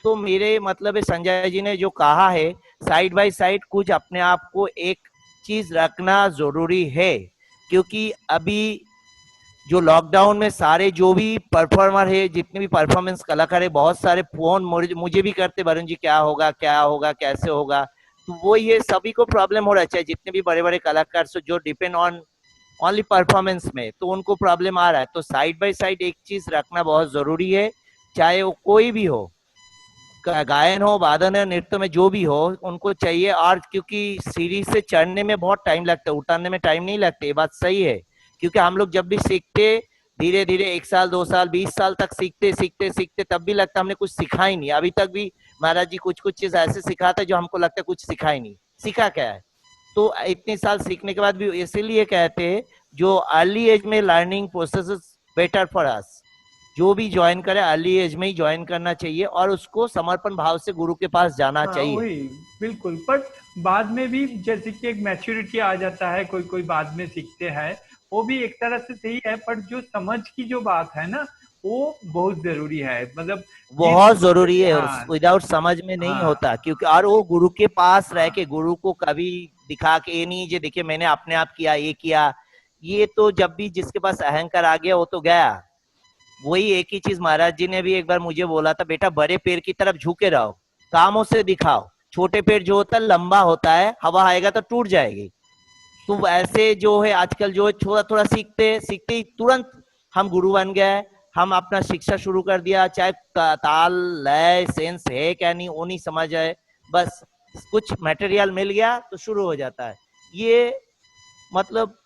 तो मेरे मतलब है संजय जी ने जो कहा है, साइड बाय साइड कुछ अपने आप को एक चीज रखना जरूरी है, क्योंकि अभी जो लॉकडाउन में सारे जो भी परफॉर्मर है, जितने भी परफॉर्मेंस कलाकार है, बहुत सारे फोन मुझे भी करते, वरुण जी क्या होगा कैसे होगा, तो वो ये सभी को प्रॉब्लम हो रहा है, चाहे जितने भी बड़े बड़े कलाकार से जो डिपेंड ऑन ओनली परफॉर्मेंस में, तो उनको प्रॉब्लम आ रहा है। तो साइड बाय साइड एक चीज रखना बहुत जरूरी है, चाहे वो कोई भी हो, गायन हो, वादन है, नृत्य में जो भी हो, उनको चाहिए। और क्योंकि सीढ़ी से चढ़ने में बहुत टाइम लगता है, उतारने में टाइम नहीं लगता, ये बात सही है, क्योंकि हम लोग जब भी सीखते धीरे धीरे 1 साल 2 साल 20 साल तक सीखते तब भी लगता हमने कुछ सिखा ही नहीं। अभी तक भी महाराज जी कुछ चीज ऐसे सिखाते जो हमको लगता है कुछ सिखा ही नहीं, सीखा क्या है। तो इतने साल सीखने के बाद भी इसीलिए कहते हैं जो अर्ली एज में learning process is better for us, जो भी ज्वाइन करे अर्ली एज में ही ज्वाइन करना चाहिए और उसको समर्पण भाव से गुरु के पास जाना चाहिए। वही बिल्कुल, पर बाद में भी जैसे कि एक मैच्योरिटी आ जाता है, कोई कोई बाद में सीखते हैं, वो भी एक तरह से सही है, पर जो समझ की जो बात है ना, वो बहुत जरूरी है, मतलब बहुत जरूरी है, हाँ, विदाउट समझ में नहीं होता, क्योंकि और वो गुरु के पास रह के गुरु को कभी दिखा के ये नहीं जो देखिए मैंने अपने आप किया, ये किया, ये तो जब भी जिसके पास अहंकार आ गया वो तो गया। वही एक ही चीज महाराज जी ने भी एक बार मुझे बोला था, बेटा बड़े पेड़ की तरफ झुके रहो, कामों से दिखाओ, छोटे पेड़ जो होता है लंबा होता है, हवा आएगा तो टूट जाएगी। तो ऐसे जो है आजकल जो है थोड़ा थोड़ा सीखते सीखते ही तुरंत हम गुरु बन गए, हम अपना शिक्षा शुरू कर दिया, चाहे ताल लय सेंस है क्या नहीं वो नहीं समझ आए, बस कुछ मटेरियल मिल गया तो शुरू हो जाता है। ये मतलब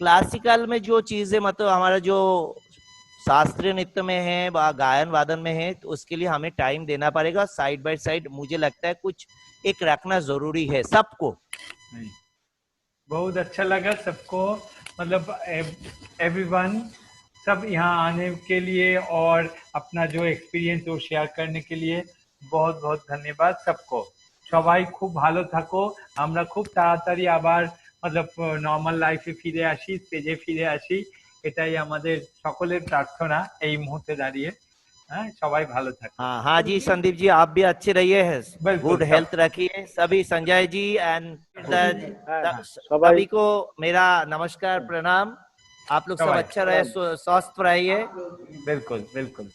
क्लासिकल में जो चीजें मतलब हमारा जो शास्त्रीय नृत्य में है, गायन वादन में है, तो उसके लिए हमें टाइम देना पड़ेगा। साइड बाय साइड मुझे लगता है कुछ एक रखना जरूरी है सबको। बहुत अच्छा लगा सबको, मतलब एवरीवन, सब यहाँ आने के लिए और अपना जो एक्सपीरियंस वो शेयर करने के लिए बहुत बहुत धन्यवाद सबको। সবাই খুব ভালো থাকো, আমরা খুব তাড়াতাড়ি আবার मतलब নর্মাল লাইফে ফিরে আসি, স্টেজে ফিরে আসি, এটাই আমাদের সকলের প্রার্থনা এই মুহূর্তে দাঁড়িয়ে। হ্যাঁ, সবাই ভালো থাকো। हाँ हाँ जी संदीप जी, आप भी अच्छे रहिए, बिल्कुल, गुड हेल्थ रखिए सभी, संजय जी एंड সবাই सभी को मेरा नमस्कार प्रणाम। आप लोग सब सबाई अच्छा रहे, स्वस्थ रहिए। आप लोग बिल्कुल बिल्कुल।